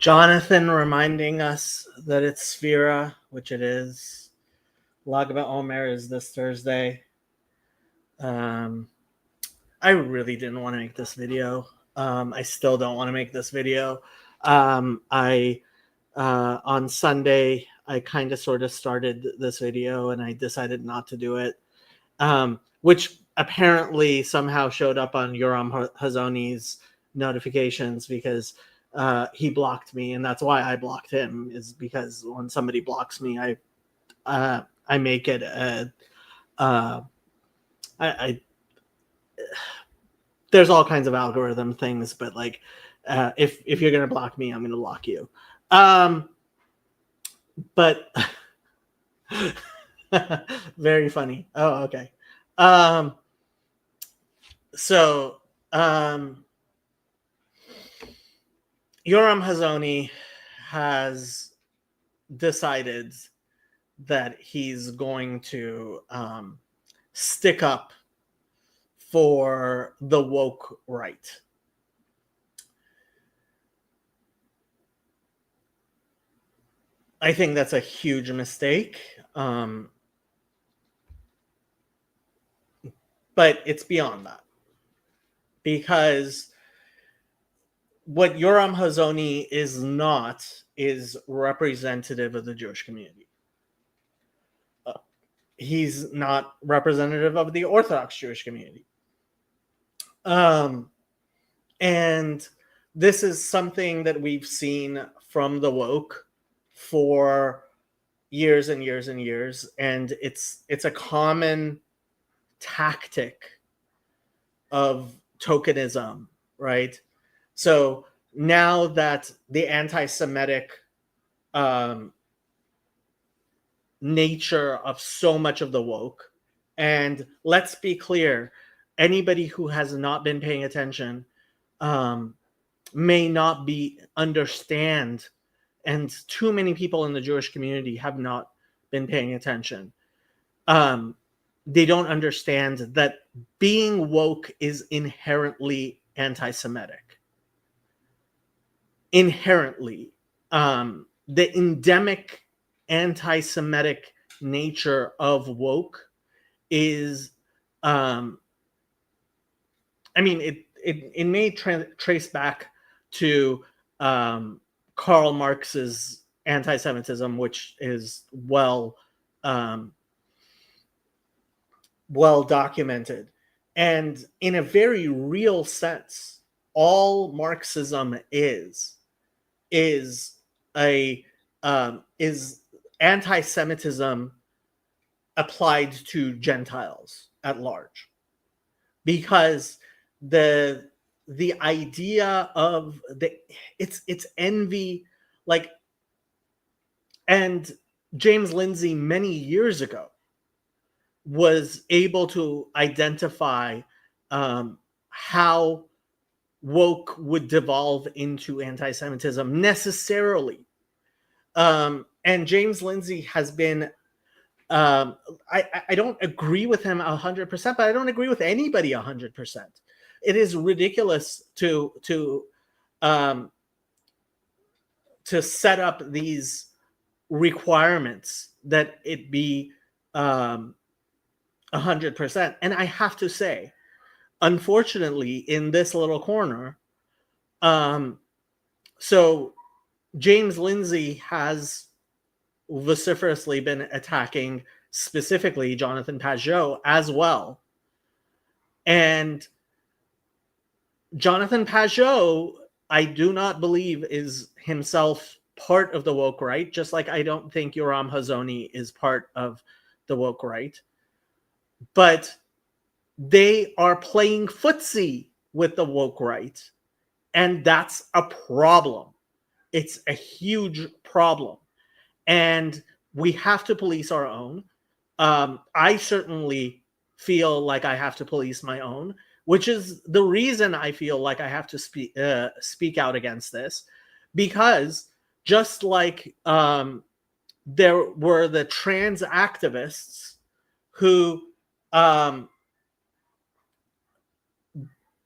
Jonathan reminding us that it's Sphera, which it is. Lagba Omer is this Thursday. Um, I really didn't want to make this video. I still don't want to make this video. I on Sunday I kind of sort of started this video and I decided not to do it, which apparently somehow showed up on Yoram Hazony's notifications because he blocked me, and that's why I blocked him. Is because when somebody blocks me, I make it a I there's all kinds of algorithm things, but like if you're gonna block me, I'm gonna block you. But very funny. Oh, okay. So Yoram Hazony has decided that he's going to stick up for the woke right. I think that's a huge mistake. But it's beyond that. Because what Yoram Hazony is not is representative of the Jewish community. He's not representative of the Orthodox Jewish community. And this is something that we've seen from the woke for years and years and years. And it's a common tactic of tokenism, right? So now that the anti-Semitic nature of so much of the woke, and let's be clear, anybody who has not been paying attention may not be understand, and too many people in the Jewish community have not been paying attention. They don't understand that being woke is inherently anti-Semitic. Inherently. The endemic anti-Semitic nature of woke is, it may trace back to Karl Marx's anti-Semitism, which is well documented. And in a very real sense, all Marxism is anti-Semitism applied to Gentiles at large, because the idea of it's envy, like, and James Lindsay many years ago was able to identify how woke would devolve into anti-Semitism necessarily. And James Lindsay has been, I don't agree with him 100%, but I don't agree with anybody 100%. It is ridiculous to set up these requirements that it be 100%. And I have to say, unfortunately, in this little corner, so James Lindsay has vociferously been attacking specifically Jonathan Pajot as well. And Jonathan Pajot, I do not believe, is himself part of the woke right, just like I don't think Yoram Hazony is part of the woke right. But they are playing footsie with the woke right, and that's a problem. It's a huge problem, and we have to police our own. I certainly feel like I have to police my own, which is the reason I feel like I have to speak out against this, because just like there were the trans activists who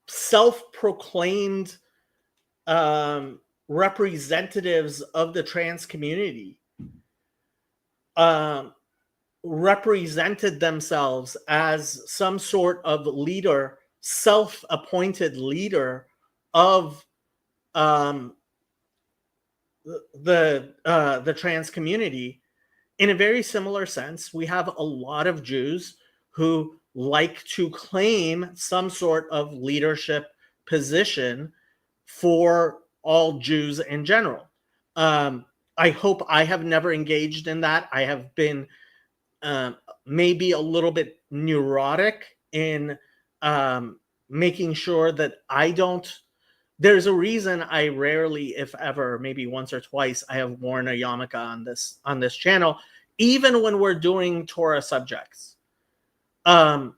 self-proclaimed representatives of the trans community represented themselves as some sort of leader, self-appointed leader of the trans community. In a very similar sense, we have a lot of Jews who like to claim some sort of leadership position for all Jews in general. I hope I have never engaged in that. I have been maybe a little bit neurotic in making sure that I don't. There's a reason I rarely, if ever, maybe once or twice, I have worn a yarmulke on this channel, even when we're doing Torah subjects. I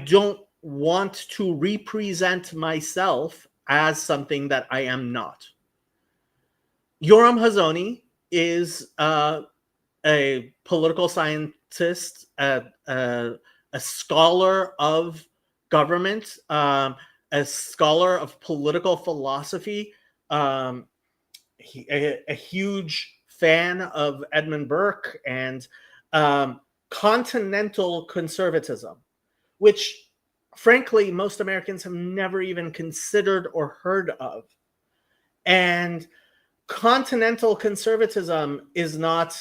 don't want to represent myself as something that I am not. Yoram Hazony is a political scientist, a scholar of government, a scholar of political philosophy, a huge fan of Edmund Burke and continental conservatism, which frankly most Americans have never even considered or heard of. And continental conservatism is not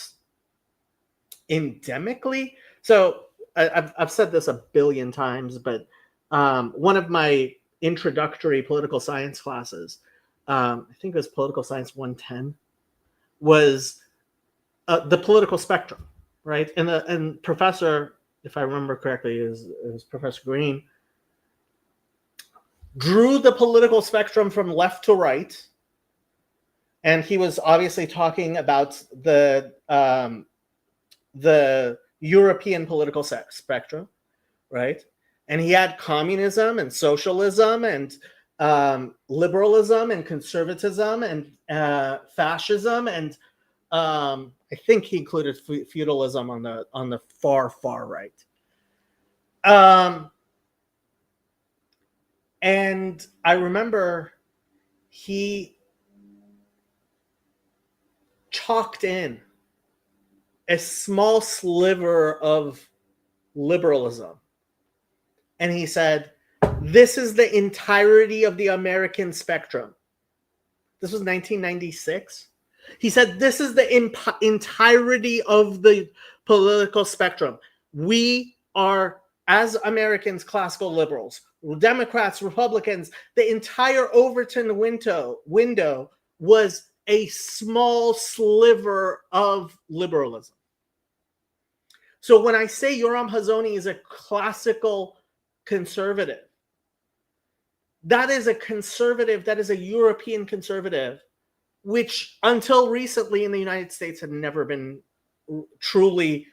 endemically. So I've said this a billion times, but one of my introductory political science classes, I think it was Political Science 110, was the political spectrum, right? And Professor, if I remember correctly, it was Professor Green, drew the political spectrum from left to right. And he was obviously talking about the European political spectrum, right? And he had communism and socialism and liberalism and conservatism and fascism, and I think he included feudalism on the far right. And I remember he chalked in a small sliver of liberalism. And he said, this is the entirety of the American spectrum. This was 1996. He said, this is the entirety of the political spectrum. We are, as Americans, classical liberals, Democrats, Republicans. The entire Overton window was a small sliver of liberalism. So when I say Yoram Hazony is a classical conservative, that is a conservative, that is a European conservative, which until recently in the United States had never been truly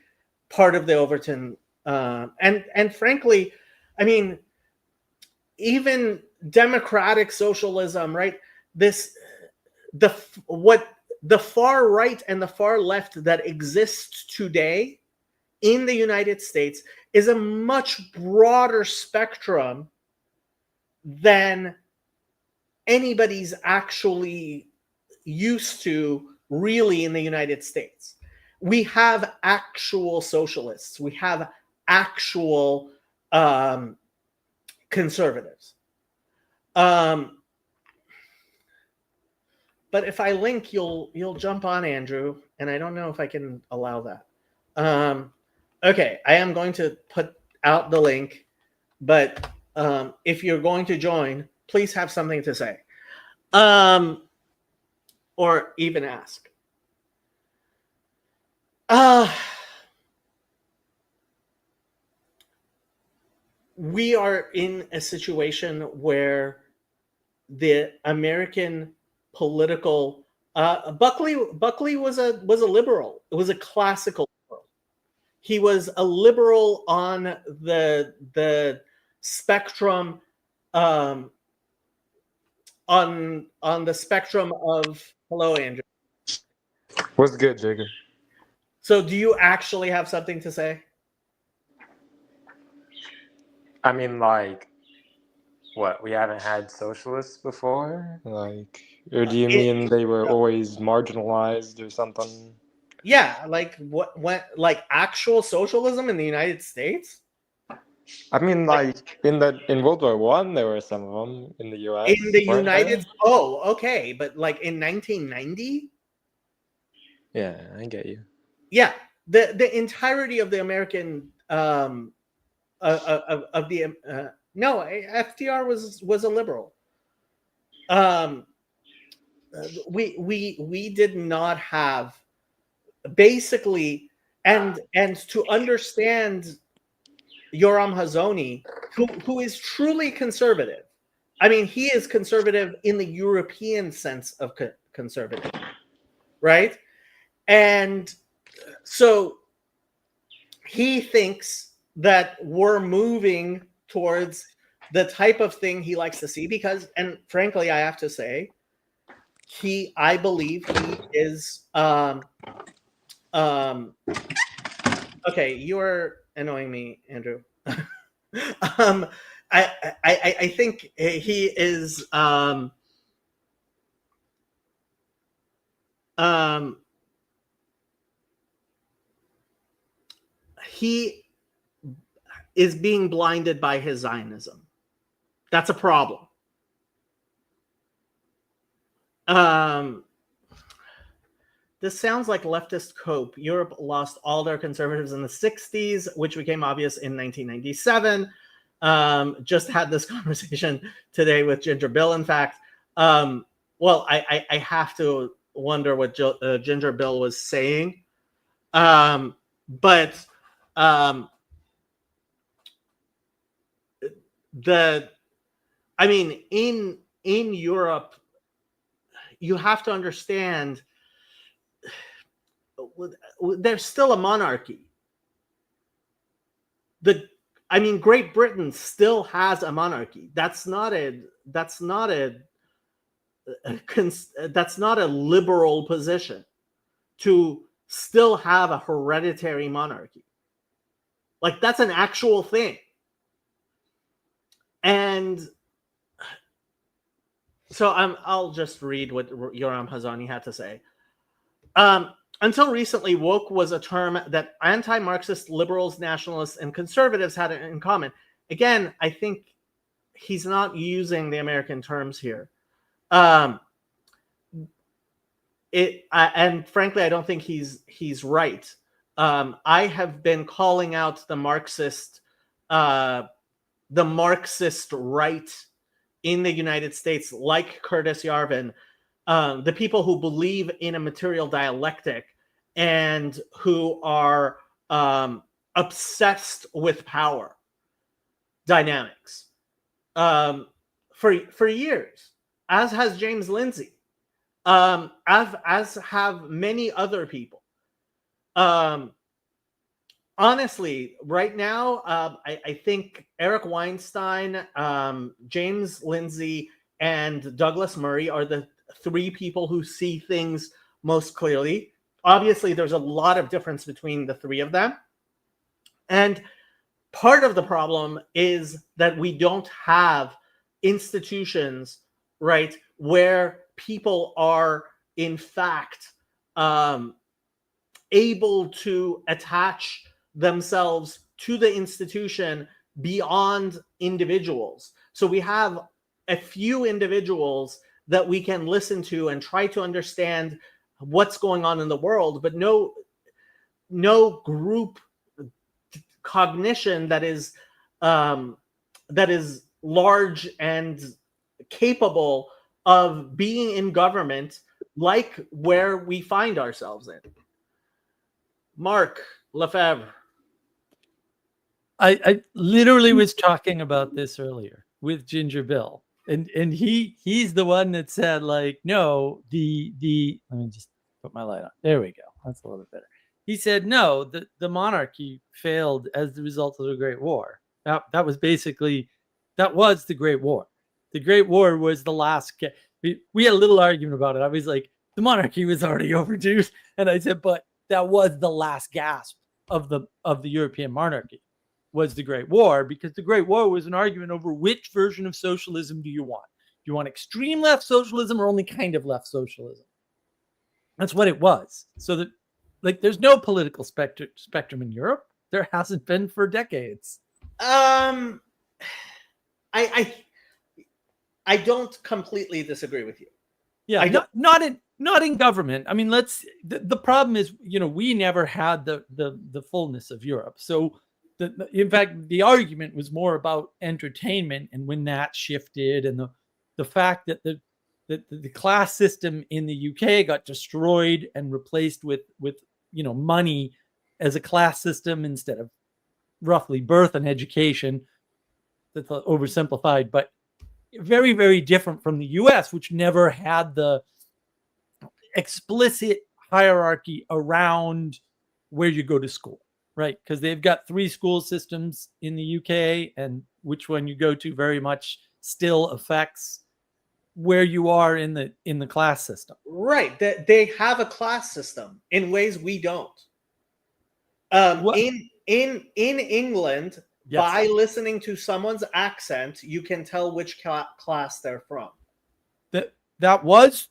part of the Overton. And frankly, I mean, even democratic socialism, right? The far right and the far left that exists today in the United States is a much broader spectrum than anybody's actually used to really in the United States. We have actual socialists. We have actual conservatives. But if I link, you'll jump on, Andrew, and I don't know if I can allow that. Okay, I am going to put out the link, but if you're going to join, please have something to say, or even ask. We are in a situation where the American political Buckley was a liberal. It was a classical liberal. He was a liberal on the spectrum, on the spectrum of. Hello, Andrew. What's good, Jacob? So, do you actually have something to say? I mean, like, what, we haven't had socialists before? Like, or do you It, mean they were always marginalized or something? yeah, like like actual socialism in the United States? I mean, Like like in World War One, there were some of them in the in U.S., the weren't United there? Oh, okay, but like in 1990? Yeah, I get you. Yeah, the entirety of the American of the no, FDR was a liberal. Um we did not have basically, and to understand Yoram Hazony, who is truly conservative. I mean, he is conservative in the European sense of conservative, right? And so he thinks that we're moving towards the type of thing he likes to see because, and frankly, I have to say, I believe he is um okay, you're annoying me, Andrew. um I think he is um he is being blinded by his Zionism. That's a problem. Um This sounds like leftist cope. Europe lost all their conservatives in the 60s, which became obvious in 1997. Just had this conversation today with Ginger Bill, in fact. Well, I have to wonder what Ginger Bill was saying. But um, the, I mean, in Europe, you have to understand there's still a monarchy. Great Britain still has a monarchy. That's not a liberal position to still have a hereditary monarchy. Like, that's an actual thing. And so I'll just read what Yoram Hazony had to say. Until recently, woke was a term that anti-Marxist liberals, nationalists, and conservatives had in common. Again, I think he's not using the American terms here. And frankly, I don't think he's right. I have been calling out the Marxist right in the United States, like Curtis Yarvin, the people who believe in a material dialectic and who are obsessed with power dynamics for years, as has James Lindsay, as have many other people. Honestly, right now, I think Eric Weinstein, James Lindsay, and Douglas Murray are the three people who see things most clearly. Obviously, there's a lot of difference between the three of them. And part of the problem is that we don't have institutions, right, where people are, in fact, able to attach themselves to the institution beyond individuals. So we have a few individuals that we can listen to and try to understand what's going on in the world, but no group cognition that is large and capable of being in government, like where we find ourselves in. Mark Lefebvre. I literally was talking about this earlier with Ginger Bill, and he's the one that said, like, no, the let me just put my light on. There we go. That's a little bit better. He said, no, the monarchy failed as the result of the Great War. That was basically, that was the Great War. The Great War was the last. We had a little argument about it. I was like, the monarchy was already overdue, and I said, but that was the last gasp of the European monarchy. was the Great War, because the Great War was an argument over which version of socialism do you want. Do you want extreme left socialism or only kind of left socialism? That's what it was. So that, like, there's no political spectrum in Europe. There hasn't been for decades. I don't completely disagree with you. Yeah, not in government. I mean, the problem is, we never had the fullness of Europe. So in fact, the argument was more about entertainment and when that shifted, and the fact that the class system in the UK got destroyed and replaced with money as a class system instead of roughly birth and education. That's oversimplified, but very, very different from the US, which never had the explicit hierarchy around where you go to school, right? Because they've got 3 school systems in the UK, and which one you go to very much still affects where you are in the class system. Right. They have a class system in ways we don't. In England, Yes. by listening to someone's accent, you can tell which class they're from. That was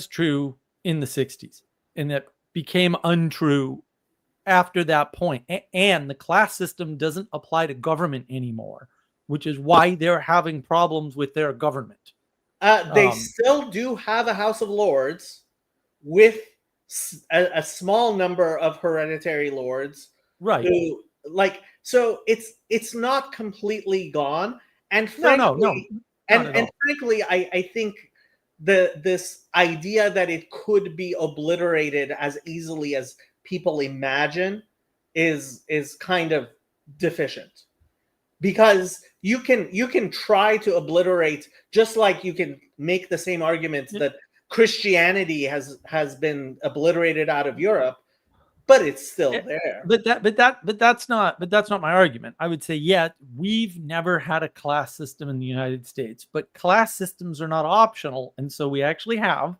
true in the 60s, and that became untrue after that point. And the class system doesn't apply to government anymore, which is why they're having problems with their government. They still do have a House of Lords with a small number of hereditary lords, right? Who, so it's not completely gone. And frankly, frankly, I think this idea that it could be obliterated as easily as people imagine is kind of deficient, because you can try to obliterate, just like you can make the same argument that Christianity has been obliterated out of Europe, but it's still there. But that's not my argument. I would say, we've never had a class system in the United States, but class systems are not optional, and so we actually have,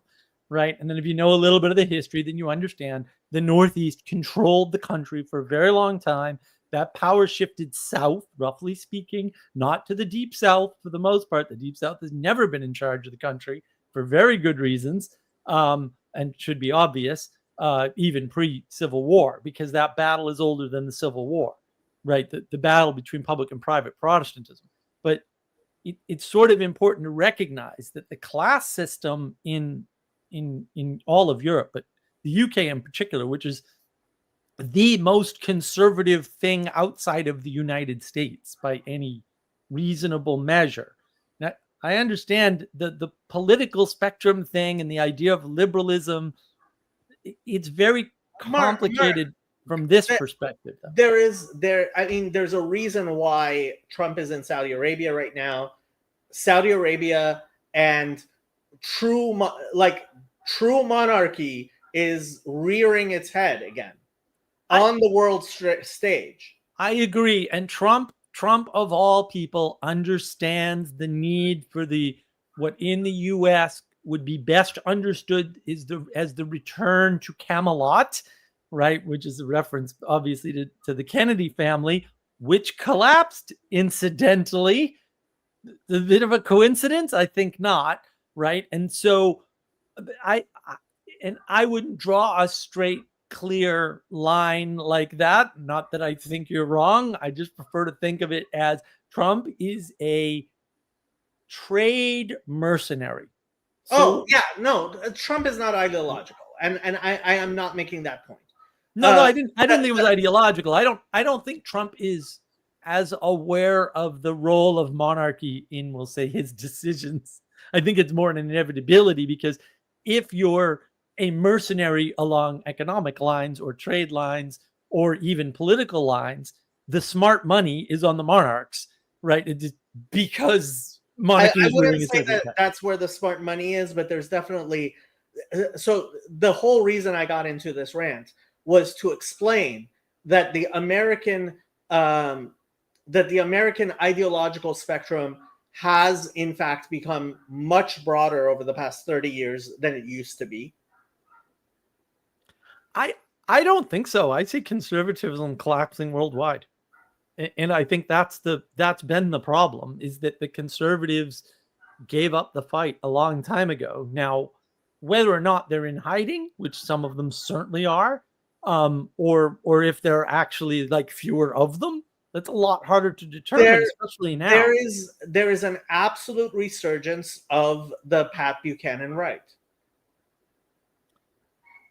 right? And then if you know a little bit of the history, then you understand the Northeast controlled the country for a very long time. That power shifted south, roughly speaking, not to the Deep South for the most part. The Deep South has never been in charge of the country for very good reasons, and should be obvious, even pre-Civil War, because that battle is older than the Civil War, right? The battle between public and private Protestantism. But it's sort of important to recognize that the class system in all of Europe, but the UK in particular, which is the most conservative thing outside of the United States by any reasonable measure. Now, I understand the political spectrum thing and the idea of liberalism. It's very complicated from this perspective. There's a reason why Trump is in Saudi Arabia right now. Saudi Arabia and true monarchy is rearing its head again on the world stage. I agree. And Trump of all people understands the need for what in the US would be best understood as the return to Camelot, right? Which is a reference obviously to the Kennedy family, which collapsed incidentally. A bit of a coincidence? I think not, right? And so I wouldn't draw a straight, clear line like that. Not that I think you're wrong. I just prefer to think of it as Trump is a trade mercenary. Trump is not ideological, and I am not making that point. I didn't think it was ideological. I don't think Trump is as aware of the role of monarchy in, we'll say, his decisions. I think it's more an inevitability, because if you're a mercenary along economic lines or trade lines or even political lines, the smart money is on the monarchs, right? It's because monarchy is wouldn't say that's where the smart money is, but there's definitely. So the whole reason I got into this rant was to explain that the American ideological spectrum has in fact become much broader over the past 30 years than it used to be. I don't think so. I see conservatism collapsing worldwide. And I think that's been the problem, is that the conservatives gave up the fight a long time ago. Now, whether or not they're in hiding, which some of them certainly are, or if there are actually like fewer of them, that's a lot harder to determine, especially now. There is an absolute resurgence of the Pat Buchanan right.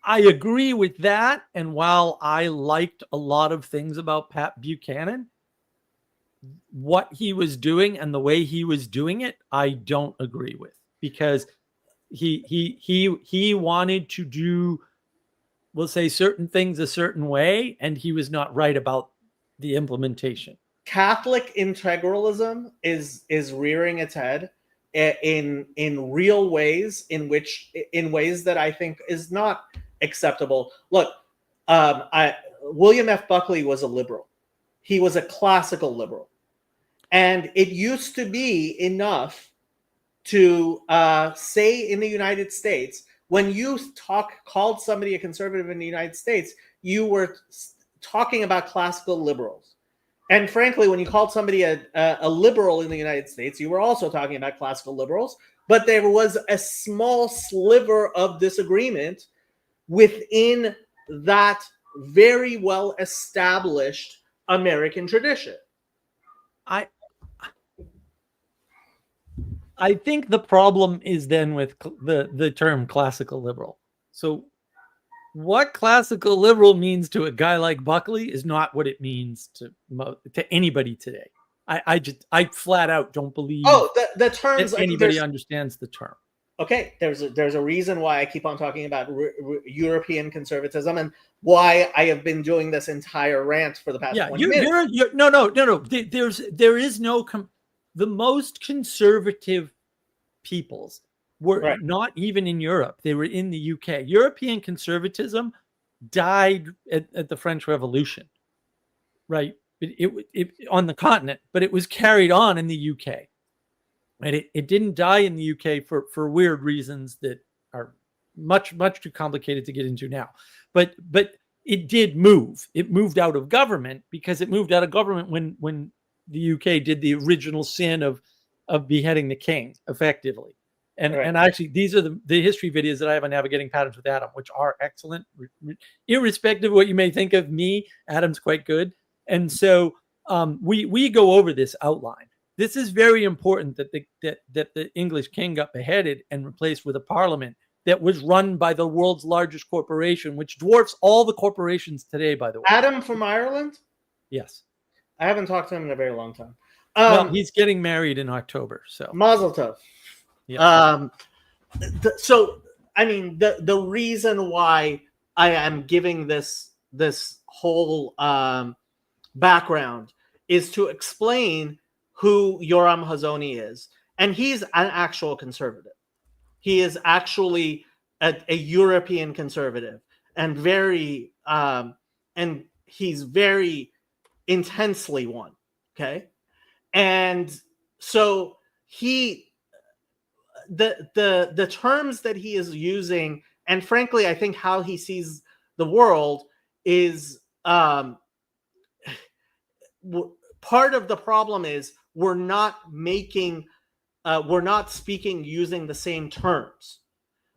I agree with that. And while I liked a lot of things about Pat Buchanan, what he was doing and the way he was doing it, I don't agree with, because he wanted to do, we'll say, certain things a certain way, and he was not right about the implementation. Catholic integralism is rearing its head in real ways, in ways that I think is not acceptable. Look, William F. Buckley was a liberal. He was a classical liberal. And it used to be enough to say in the United States, when you called somebody a conservative in the United States, you were talking about classical liberals. And frankly, when you called somebody a liberal in the United States, you were also talking about classical liberals. But there was a small sliver of disagreement within that very well established American tradition. I think the problem is then with the term classical liberal. So what classical liberal means to a guy like Buckley is not what it means to anybody today. I flat out don't believe the terms anybody understands the term. Okay, there's a reason why I keep on talking about European conservatism, and why I have been doing this entire rant for the past 20 minutes. There is no the most conservative peoples were not even in Europe. They were in the UK. European conservatism died at the French Revolution, right? It on the continent, but it was carried on in the UK. And it didn't die in the UK for weird reasons that are much too complicated to get into now. But it did move. It moved out of government, because it moved out of government when the UK did the original sin of beheading the king, effectively. And actually, these are the history videos that I have on Navigating Patterns with Adam, which are excellent. Irrespective of what you may think of me, Adam's quite good. And so we go over this outline. This is very important, that the English king got beheaded and replaced with a parliament that was run by the world's largest corporation, which dwarfs all the corporations today, by the way. Adam from Ireland? Yes. I haven't talked to him in a very long time. Well, he's getting married in October, so. Mazel tov. Yeah. So, I mean, the reason why I am giving this whole background is to explain who Yoram Hazony is. And he's an actual conservative. He is actually a European conservative, and and he's very intensely one. Okay. And so the terms that he is using, and frankly, I think how he sees the world is part of the problem is we're not speaking using the same terms.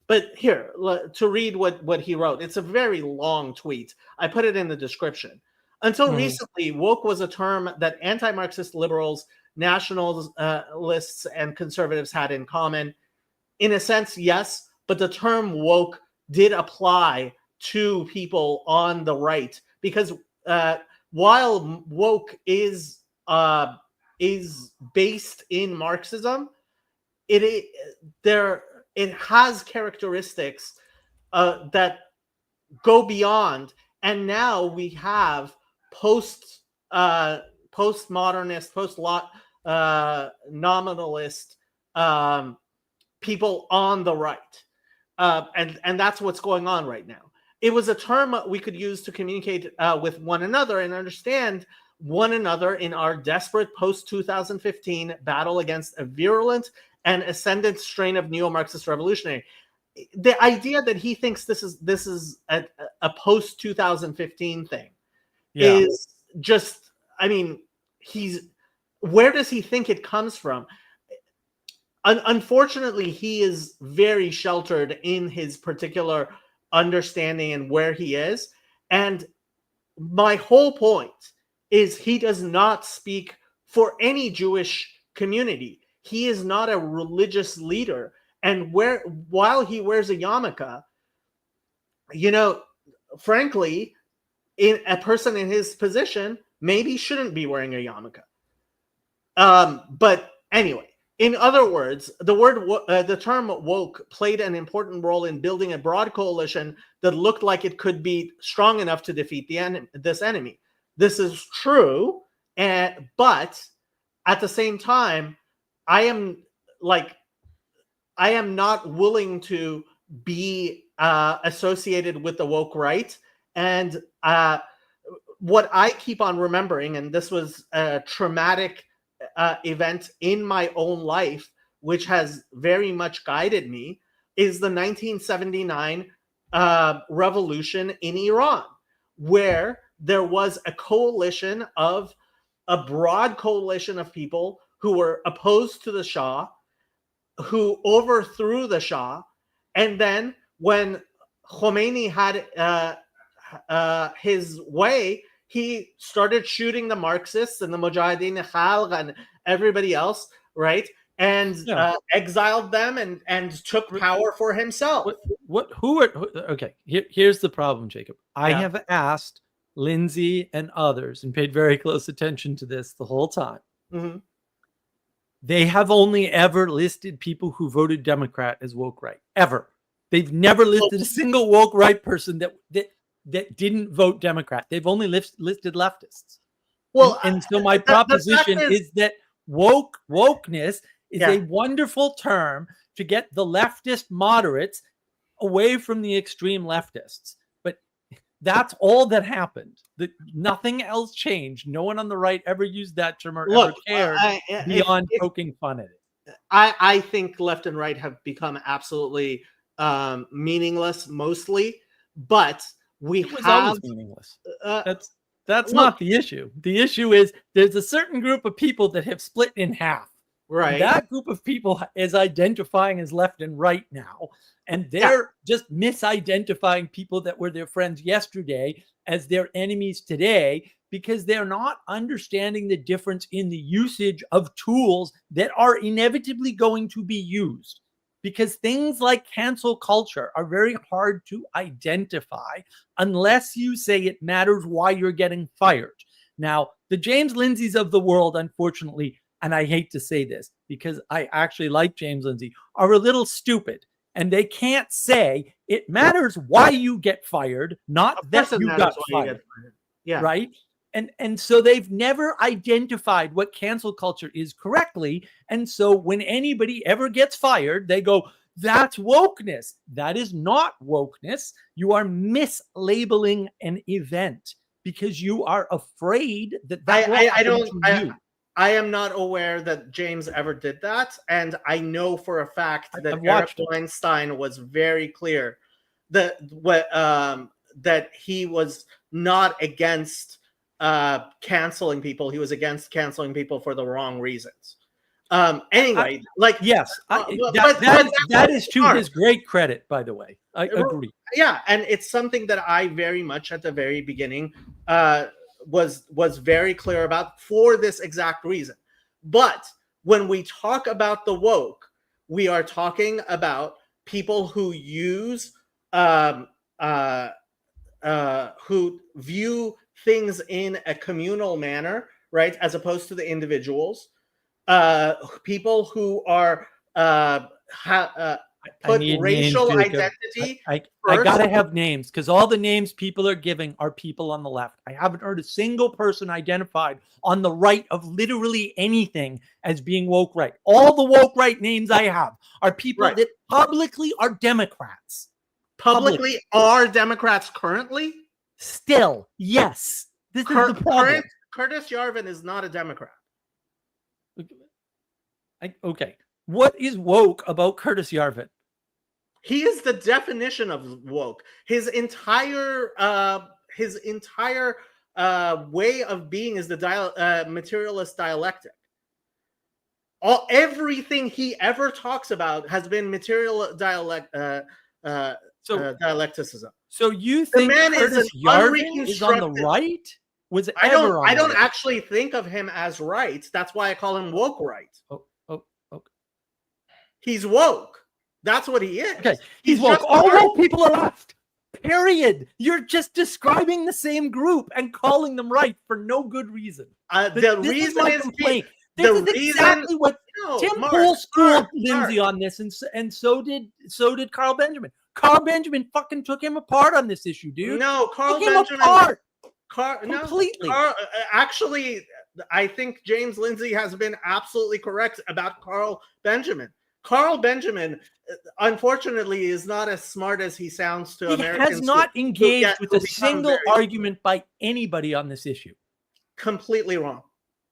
But here, to read what he wrote, it's a very long tweet. I put it in the description. Until recently, woke was a term that anti-Marxist liberals, nationalists, and conservatives had in common. In a sense, yes, but the term woke did apply to people on the right, because while woke is based in Marxism, it has characteristics that go beyond. And now we have postmodernist, nominalist people on the right, and that's what's going on right now. It was a term we could use to communicate with one another and understand one another in our desperate post-2015 battle against a virulent and ascendant strain of neo-Marxist revolutionary. The idea that he thinks this is a post-2015 thing is just, I mean, where does he think it comes from? Unfortunately, he is very sheltered in his particular understanding and where he is. And my whole point is he does not speak for any Jewish community. He is not a religious leader. And while he wears a yarmulke, frankly, a person in his position maybe shouldn't be wearing a yarmulke. But anyway, in other words, the term woke played an important role in building a broad coalition that looked like it could be strong enough to defeat this enemy. This is true, but at the same time, I am not willing to be associated with the woke right. And what I keep on remembering, and this was a traumatic event in my own life, which has very much guided me, is the 1979 revolution in Iran, where there was a broad coalition of people who were opposed to the Shah, who overthrew the Shah. And then when Khomeini had his way, he started shooting the Marxists and the Mujahideen Khalq and everybody else, right? And exiled them and took power for himself. Okay, here's the problem, Jacob. I have asked Lindsay and others and paid very close attention to this the whole time. Mm-hmm. They have only ever listed people who voted Democrat as woke right, ever. They've never listed a single woke right person that didn't vote Democrat. They've only listed leftists. Well, and so my proposition is that wokeness is a wonderful term to get the leftist moderates away from the extreme leftists. But that's all that happened. Nothing else changed. No one on the right ever used that term or ever cared beyond poking fun at it. I think left and right have become absolutely meaningless mostly, but it was always meaningless. That's not the issue. The issue is there's a certain group of people that have split in half. Right. That group of people is identifying as left and right now. And they're just misidentifying people that were their friends yesterday as their enemies today, because they're not understanding the difference in the usage of tools that are inevitably going to be used. Because things like cancel culture are very hard to identify unless you say it matters why you're getting fired. Now, the James Lindsays of the world, unfortunately, and I hate to say this because I actually like James Lindsay, are a little stupid. And they can't say it matters why you get fired, not that you got fired. Yeah. Right? And so they've never identified what cancel culture is correctly. And so when anybody ever gets fired, they go, that's wokeness. That is not wokeness. You are mislabeling an event because you are afraid that I am not aware that James ever did that. And I know for a fact that Eric Weinstein was very clear that he was not against canceling people. He was against canceling people for the wrong reasons. Anyway, that is to his great credit, by the way. I agree. Yeah, and it's something that I very much at the very beginning was very clear about for this exact reason. But when we talk about the woke, we are talking about people who use who view things in a communal manner, right, as opposed to the individuals. People who are put racial identity. I gotta have names because all the names people are giving are people on the left. I haven't heard a single person identified on the right of literally anything as being woke right. All the woke right names I have are people that publicly are Democrats. Publicly are Democrats currently? Still, yes. This is the problem. Curtis Yarvin is not a Democrat. Okay. What is woke about Curtis Yarvin? He is the definition of woke. His entire way of being is the materialist dialectic. Everything he ever talks about has been material dialecticism. So you think man is Curtis an Yarvin is on the unreconstructed- right? Was I ever on don't the right? actually think of him as right. That's why I call him woke right. Okay. He's woke. That's what he is. Okay, he's woke. just All part- woke people are left. Period. You're just describing the same group and calling them right for no good reason. The This reason my is complaint. the This is reason- exactly what No, Tim Mark, Pool schooled Mark, Lindsay on this, and so did Carl Benjamin. Carl Benjamin fucking took him apart on this issue, dude. No, Carl Took him Benjamin. apart Completely. Actually, I think James Lindsay has been absolutely correct about Carl Benjamin. Carl Benjamin, unfortunately, is not as smart as he sounds to He Americans. has not engaged with a single very- argument by anybody on this issue. Completely wrong.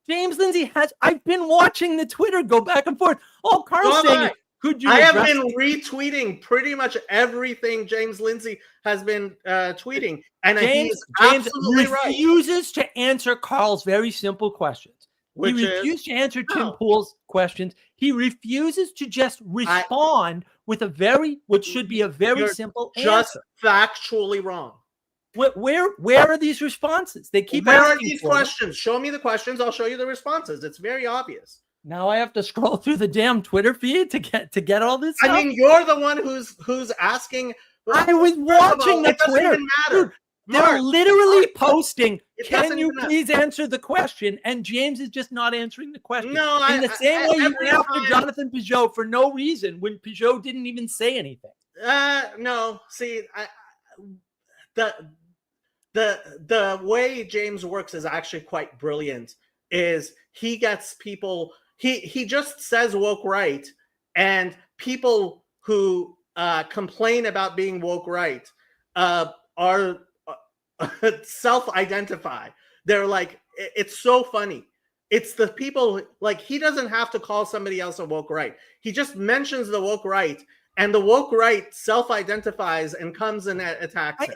James Lindsay has. I've been watching the Twitter go back and forth. Oh, Carl's So have saying, I. could you? I have address been the- retweeting pretty much everything James Lindsay has been tweeting, and James he's absolutely right. refuses to answer Carl's very simple questions. Which He is- refused to answer Tim No. Pool's questions. He refuses to just respond with what should be a very You're simple Just answer. factually wrong. Where are these responses? They keep Where are asking these for them. questions? Show me the questions. I'll show you the responses. It's very obvious. Now I have to scroll through the damn Twitter feed to get all this stuff. I mean, you're the one who's asking. I was First of watching all, the it doesn't Twitter. even matter. Dude, they're Mark, literally posting, it can doesn't you even matter. please answer the question? And James is just not answering the question. No, In the same way you every went after time- Jonathan Peugeot for no reason when Peugeot didn't even say anything. No. See, the way James works is actually quite brilliant. Is he gets people? He just says woke right, and people who complain about being woke right are self-identify. They're like, it's so funny. It's the people, like, he doesn't have to call somebody else a woke right. He just mentions the woke right, and the woke right self-identifies and comes and attacks him.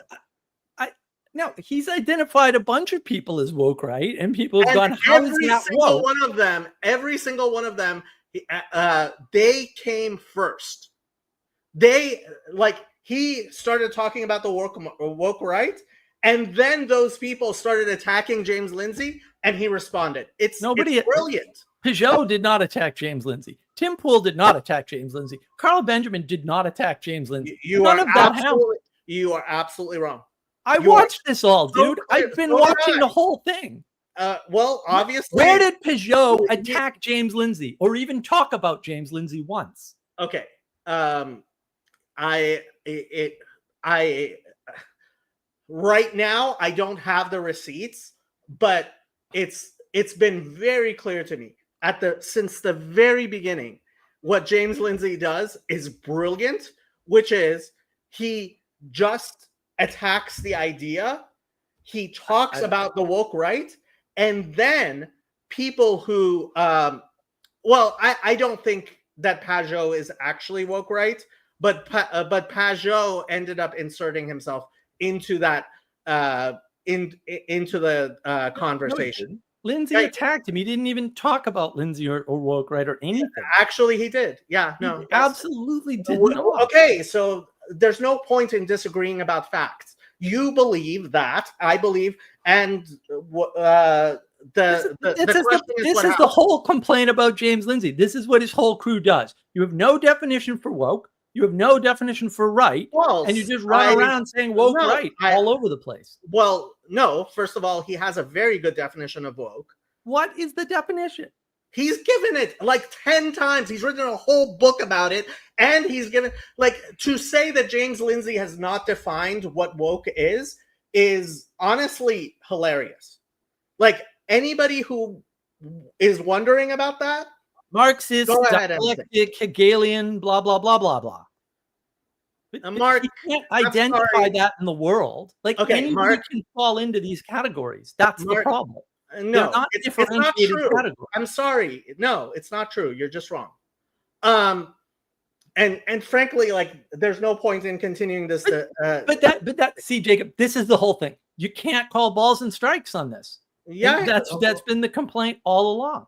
No, he's identified a bunch of people as woke, right? And people have gone, how is every that single woke? every single one of them, they came first. He started talking about the woke right, and then those people started attacking James Lindsay, and he responded. It's brilliant. Peugeot did not attack James Lindsay. Tim Pool did not attack James Lindsay. Carl Benjamin did not attack James Lindsay. You are absolutely wrong. I watched this all, so dude. clear. I've been So watching did I. the whole thing. Well, obviously. Where did Peugeot attack James Lindsay or even talk about James Lindsay once? Okay. Right now I don't have the receipts, but it's been very clear to me since the very beginning. What James Lindsay does is brilliant, which is he just attacks the idea. He talks about the woke right, and then people who I don't think that Peugeot is actually woke right, but Peugeot ended up inserting himself into that into the conversation. Lindsay attacked him. He didn't even talk about Lindsay or woke right or anything. Actually, he did. Yeah, no, he absolutely did not. Okay, so there's no point in disagreeing about facts. You believe that, I believe, and the question this is the whole complaint about James Lindsay. This is what his whole crew does. You have no definition for woke. You have no definition for right, and you just run around saying woke right all over the place. Well, no. First of all, he has a very good definition of woke. What is the definition? He's given it like 10 times. He's written a whole book about it, and he's given, like, to say that James Lindsay has not defined what woke is honestly hilarious. Like, anybody who is wondering about that, Marxist, dialectic, Hegelian, blah, blah, blah, blah, blah. Mark, you can't identify that in the world. Like, anybody Mark, can fall into these categories. That's the problem. No, it's not true. Categories. I'm sorry. No, it's not true. You're just wrong. And frankly, like, there's no point in continuing this. See, Jacob, this is the whole thing. you can't call balls and strikes on this. Yeah, And that's been the complaint all along.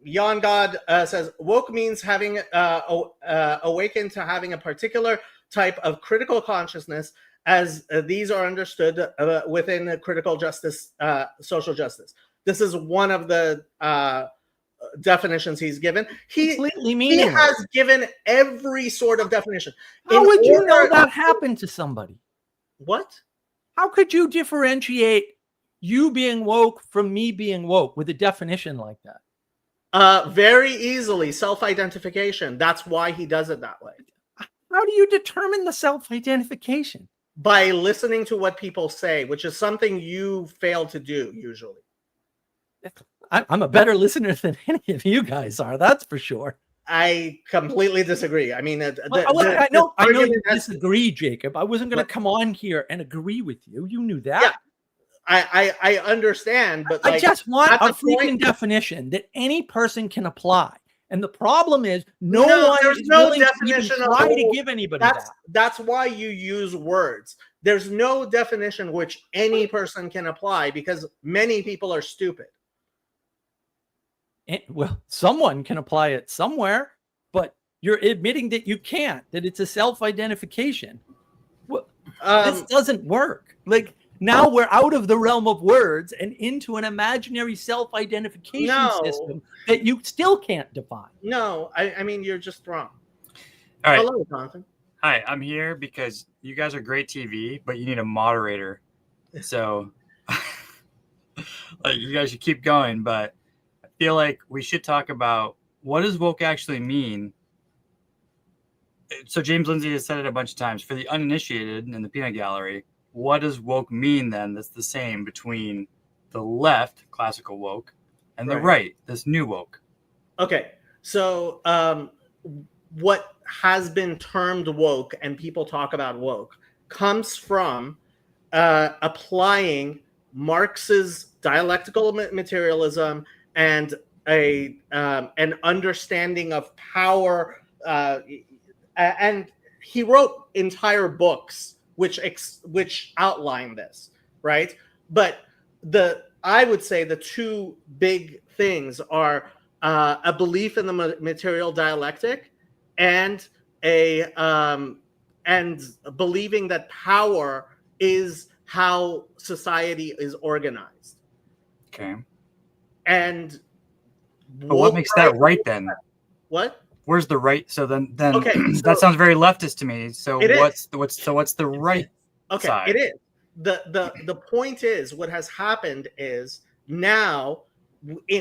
Yon God says woke means having awakened to having a particular type of critical consciousness, as these are understood within critical justice, social justice. This is one of the definitions he's given. He has given every sort of definition. How would you know that happened to somebody? What? How could you differentiate you being woke from me being woke with a definition like that? Very easily, self-identification. That's why he does it that way. How do you determine the self-identification? By listening to what people say, which is something you fail to do usually. I'm a better listener than any of you guys are. That's for sure. I completely disagree. I mean, I know you disagree, Jacob. I wasn't going to come on here and agree with you. You knew that. Yeah, I understand, but I just want a freaking definition that any person can apply. And the problem is, no one is willing to even try to give anybody that. That's why you use words. There's no definition which any person can apply because many people are stupid. Well, someone can apply it somewhere, but you're admitting that you can't, that it's a self-identification. Well, this doesn't work. Like, now we're out of the realm of words and into an imaginary self-identification system that you still can't define. No, I mean, you're just wrong. All right. Hello, Jonathan. Hi, I'm here because you guys are great TV, but you need a moderator. So like, you guys should keep going, but I feel like we should talk about what does woke actually mean. So James Lindsay has said it a bunch of times. For the uninitiated in the peanut gallery, what does woke mean then that's the same between the left, classical woke, and the right, this new woke? Okay, so what has been termed woke, and people talk about woke, comes from applying Marx's dialectical materialism and an understanding of power. And he wrote entire books which outline this, right? But I would say the two big things are a belief in the material dialectic and and believing that power is how society is organized. Okay. And but what makes that right then? What? Where's the right? So then okay, so that sounds very leftist to me. So what's the right side? It is. The point is, what has happened is now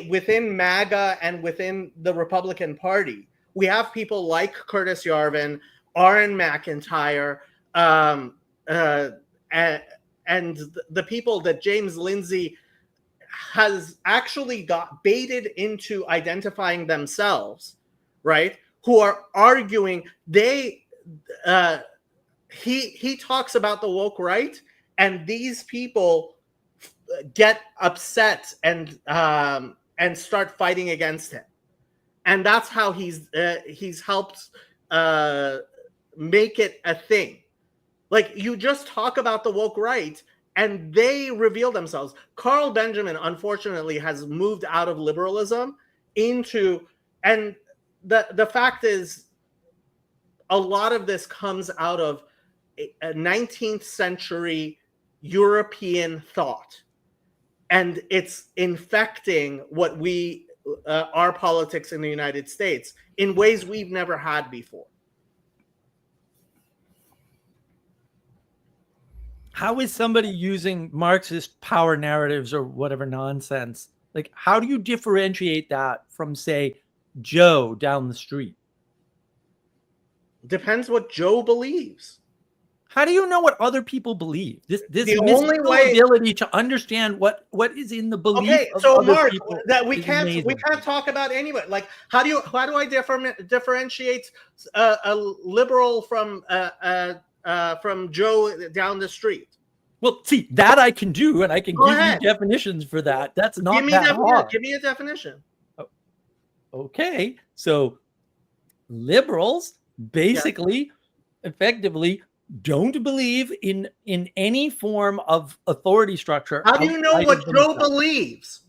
within MAGA and within the Republican Party, we have people like Curtis Yarvin, Aaron McIntyre, and the people that James Lindsay has actually got baited into identifying themselves, right? Who are arguing he talks about the woke right, and these people get upset and start fighting against him, and that's how he's helped make it a thing. Like, you just talk about the woke right and they reveal themselves. Carl Benjamin, unfortunately, has moved out of liberalism into, and the fact is, a lot of this comes out of a 19th century European thought, and it's infecting what our politics in the United States in ways we've never had before. How is somebody using Marxist power narratives or whatever nonsense? Like, how do you differentiate that from, say, Joe down the street? Depends what Joe believes. How do you know what other people believe? This the only way ability to understand what is in the belief. Okay, of so other Mark, people that we can't talk about anybody. Like, how do I differentiate a liberal from Joe down the street? Well, see, that I can do, and I can give you definitions for that. That's not that hard. Give me a definition. Oh, okay, so liberals basically, effectively don't believe in any form of authority structure. How do you know outside what of Joe themselves. believes?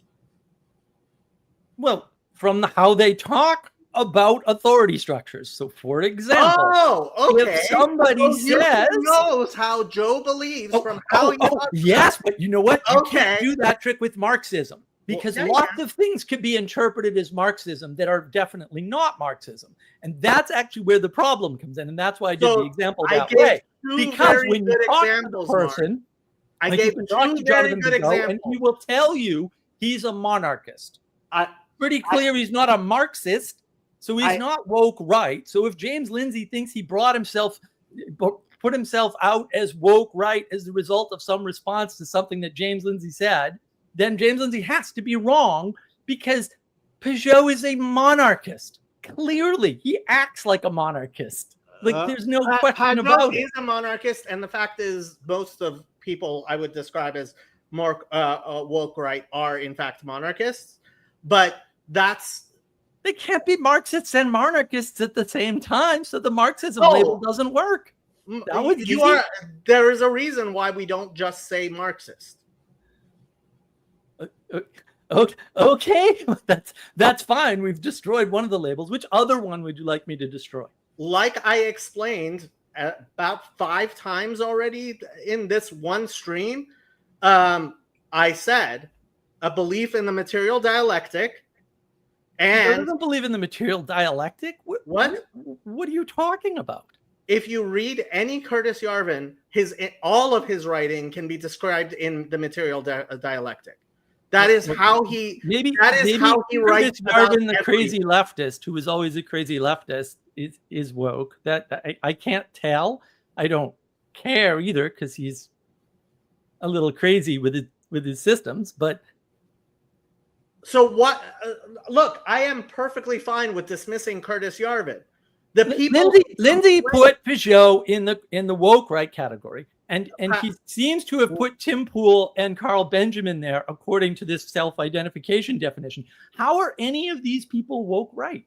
Well, from how they talk about authority structures. So, for example, Oh, okay. if somebody So Houston says, knows how Joe believes from how he talks yes, but you know what? You Okay. can't do that trick with Marxism, because yeah, lots of things could be interpreted as Marxism that are definitely not Marxism. And that's actually where the problem comes in. And that's why I did So the example I that gave way. two Because very when you good talk to the examples, Mark. person, I like gave you can talk two to very Jonathan good Bizot, and examples. he will tell you he's a monarchist. I- Pretty clear he's not a Marxist, so he's not woke right. So if James Lindsay thinks he put himself out as woke right as the result of some response to something that James Lindsay said, then James Lindsay has to be wrong, because Peugeot is a monarchist. Clearly, he acts like a monarchist. Like, there's no question about it. He is a monarchist, and the fact is, most of people I would describe as more woke right are in fact monarchists. But they can't be Marxists and monarchists at the same time, so the Marxism label doesn't work. That was easy. There is a reason why we don't just say Marxist. Okay, that's fine. We've destroyed one of the labels. Which other one would you like me to destroy? Like I explained about 5 times already in this one stream, I said a belief in the material dialectic. And I don't believe in the material dialectic. What are you talking about? If you read any Curtis Yarvin, all of his writing can be described in the material dialectic. That is how he. How he writes. Yarvin, the crazy leftist, who was always a crazy leftist, is woke. That I can't tell. I don't care either, because he's a little crazy with his systems. But so what? Look, I am perfectly fine with dismissing Curtis Yarvin. The people Lindsay put Peugeot in the woke right category, and he seems to have put Tim Pool and Carl Benjamin there according to this self-identification definition. How are any of these people woke right?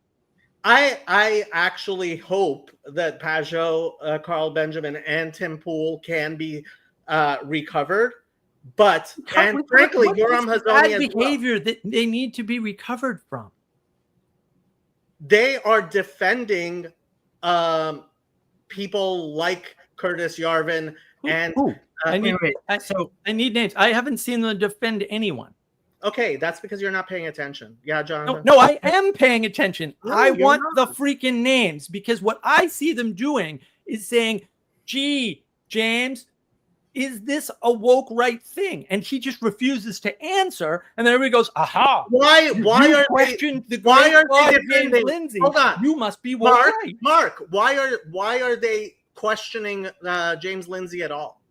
I actually hope that Peugeot, Carl Benjamin, and Tim Pool can be recovered. But frankly, Yoram Hazony as behavior that they need to be recovered from. They are defending people like Curtis Yarvin and I need names. I haven't seen them defend anyone. Okay, that's because you're not paying attention. Yeah, Jonathan. No, I am paying attention. I want the freaking names, because what I see them doing is saying, "Gee, James, is this a woke right thing?" And he just refuses to answer. And then everybody goes, "Aha! Why are they defending Lindsay? Hold on, you must be woke right." Mark, why are they questioning James Lindsay at all?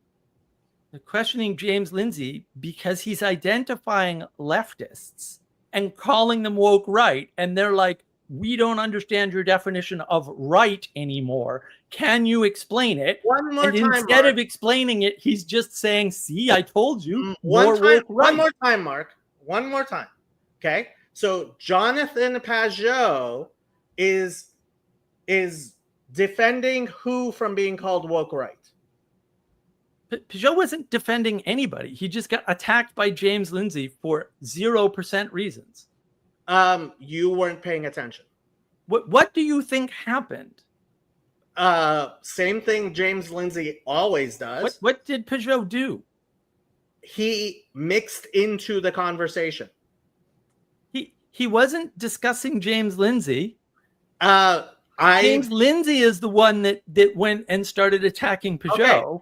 They're questioning James Lindsay because he's identifying leftists and calling them woke right, and they're like, "We don't understand your definition of right anymore. Can you explain it?" One more time, instead Mark. of explaining it, he's just saying, "See, I told you." One more time, Mark. One more time. Okay. So Jonathan Peugeot is defending who from being called woke right? Peugeot wasn't defending anybody. He just got attacked by James Lindsay for 0% reasons. You weren't paying attention. What do you think happened? Same thing James Lindsay always does. What did Peugeot do? He mixed into the conversation. He wasn't discussing James Lindsay. James Lindsay is the one that went and started attacking Peugeot.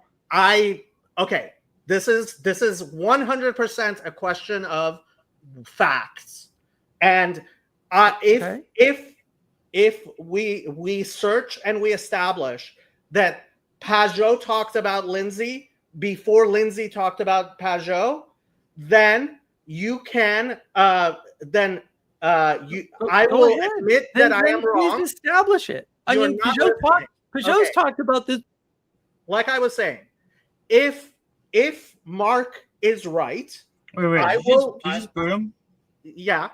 Okay. This is 100% a question of facts. And if we search and we establish that Peugeot talked about Lindsay before Lindsay talked about Peugeot, then you can I will admit that I am wrong. Please establish it. I mean, Peugeot's talked about this. Like I was saying, if Mark is right, wait, I you will. Just boot him? Yeah,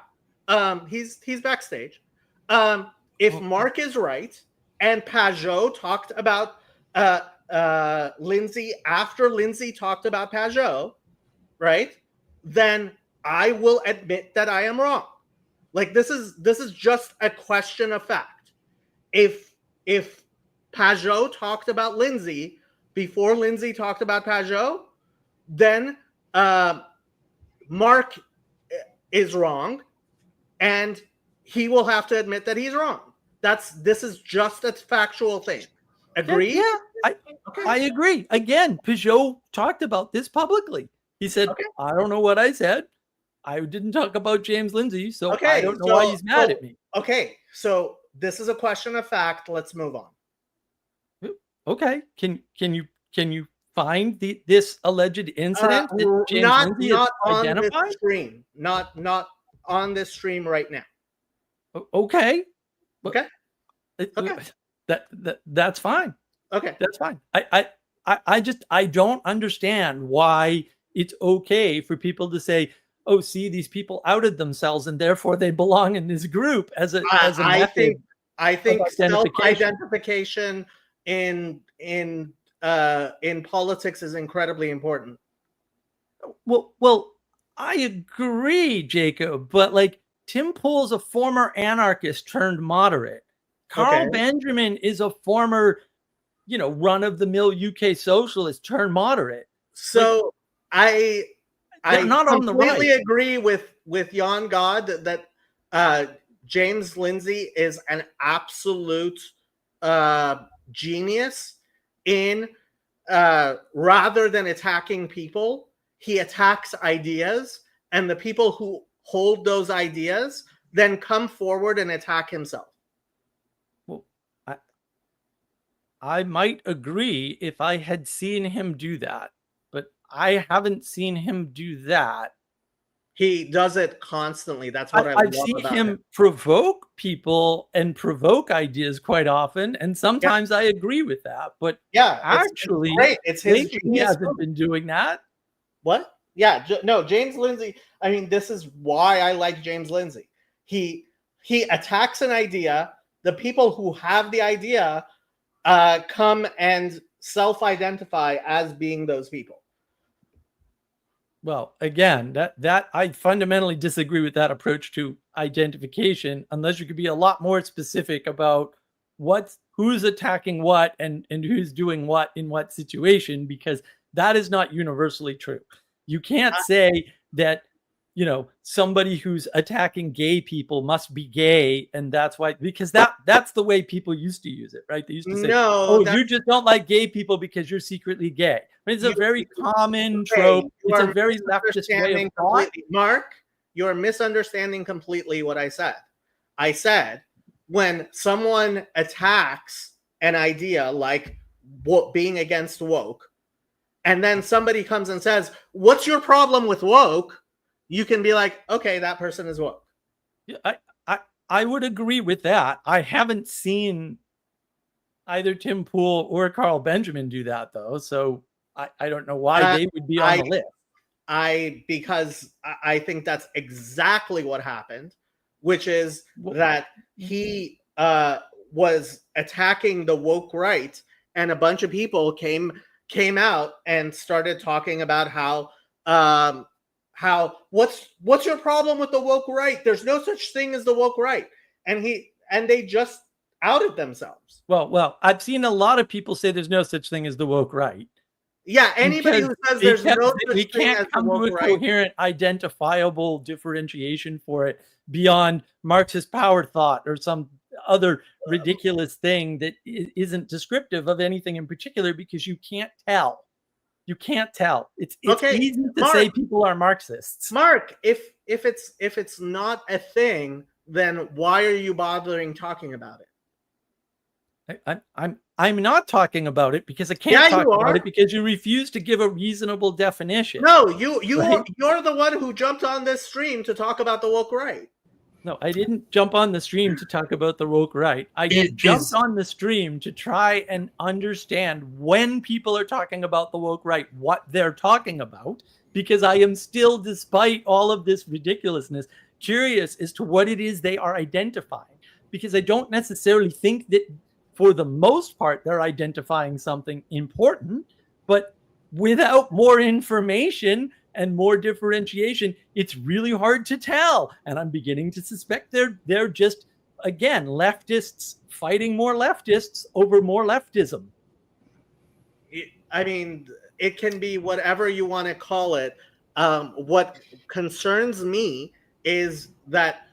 he's backstage. If Mark is right and Peugeot talked about Lindsay, after Lindsay talked about Pajot, right? Then I will admit that I am wrong. Like this is just a question of fact. If Pajot talked about Lindsay before Lindsay talked about Pajot, then Mark is wrong, and he will have to admit that he's wrong. This is just a factual thing. Agree? Yeah, I agree. Again, Pajot talked about this publicly. He said, I don't know what I said. I didn't talk about James Lindsay, so I don't know why he's mad at me. Okay, so this is a question of fact. Let's move on. Okay, can you find this alleged incident that James Lindsay not on identified? This stream, not on this stream right now. Okay. Okay. That's fine. Okay, that's fine. I don't understand why it's okay for people to say, "Oh, see, these people outed themselves, and therefore they belong in this group." As a method. I think self-identification in politics is incredibly important. Well, I agree, Jacob, but like Tim Pool's a former anarchist turned moderate. Carl Benjamin is a former, run-of-the-mill UK socialist turned moderate. So I not completely agree with Jan God that James Lindsay is an absolute genius in rather than attacking people, he attacks ideas, and the people who hold those ideas then come forward and attack himself. Well, I might agree if I had seen him do that, but I haven't seen him do that. He does it constantly. That's what I've seen him provoke people and provoke ideas quite often, and sometimes I agree with that. But actually, it's his genius. He hasn't been doing that. What? Yeah, no, James Lindsay. I mean, this is why I like James Lindsay. He attacks an idea. The people who have the idea come and self-identify as being those people. Well, again, that I fundamentally disagree with that approach to identification, unless you could be a lot more specific about who's attacking what and who's doing what in what situation, because that is not universally true. You can't say that, somebody who's attacking gay people must be gay, and that's why, because that's the way people used to use it, right? They used to say, you just don't like gay people because you're secretly gay. I mean, it's a very common trope. It's a very leftist way of thought. Mark, you're misunderstanding completely what I said. I said when someone attacks an idea like being against woke, and then somebody comes and says, "What's your problem with woke?" You can be like, "Okay, that person is woke." Yeah, I would agree with that. I haven't seen either Tim Pool or Carl Benjamin do that, though. So I don't know why they would be on the list. Because I think that's exactly what happened, which is that he was attacking the woke right, and a bunch of people came out and started talking about how what's your problem with the woke right? There's no such thing as the woke right, and they just outed themselves. Well, I've seen a lot of people say there's no such thing as the woke right. Yeah, anybody who says there's no such thing as the woke right, we can't come to a coherent, identifiable differentiation for it beyond Marxist power thought or some other ridiculous thing that isn't descriptive of anything in particular, because you can't tell. You can't tell. It's easy to say people are Marxists. Mark, if it's not a thing, then why are you bothering talking about it? I'm not talking about it because I can't talk about it because you refuse to give a reasonable definition. No, you're the one who jumped on this stream to talk about the woke right. No, I didn't jump on the stream to talk about the woke right. I jumped on the stream to try and understand when people are talking about the woke right, what they're talking about, because I am still, despite all of this ridiculousness, curious as to what it is they are identifying, because I don't necessarily think that for the most part, they're identifying something important, but without more information and more differentiation, it's really hard to tell. And I'm beginning to suspect they're just, again, leftists fighting more leftists over more leftism. I mean, it can be whatever you want to call it. What concerns me is that,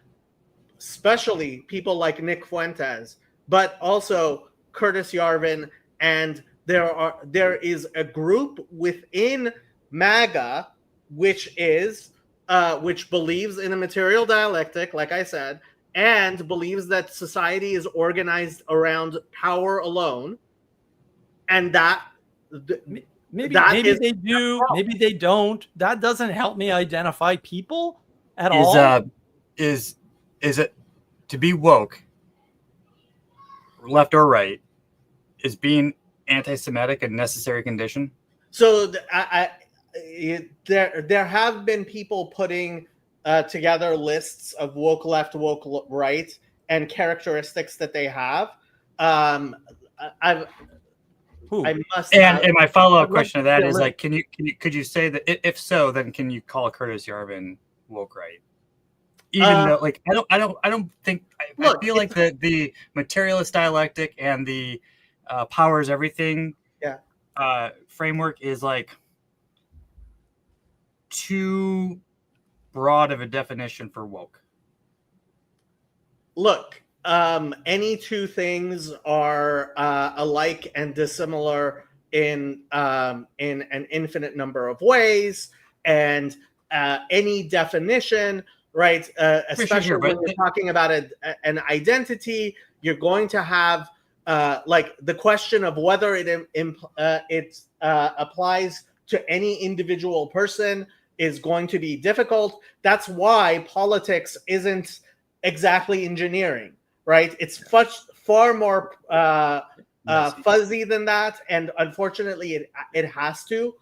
especially people like Nick Fuentes, but also Curtis Yarvin, and there is a group within MAGA which believes in a material dialectic, like I said, and believes that society is organized around power alone, and that maybe is they do, maybe they don't. That doesn't help me identify people at all. Is it to be woke, left or right, is being anti-Semitic a necessary condition? So there have been people putting together lists of woke left, woke right, and characteristics that they have. I must. And my follow-up question to that is like, could you say that if so, then can you call Curtis Yarvin woke right? Even though, like, I don't think. I feel like the materialist dialectic and the powers everything framework is like too broad of a definition for woke. Look, any two things are alike and dissimilar in an infinite number of ways, and any definition, right? Especially when you're talking about an identity, you're going to have like the question of whether it applies to any individual person is going to be difficult. That's why politics isn't exactly engineering, right? It's far more fuzzy than that, and unfortunately, it has to.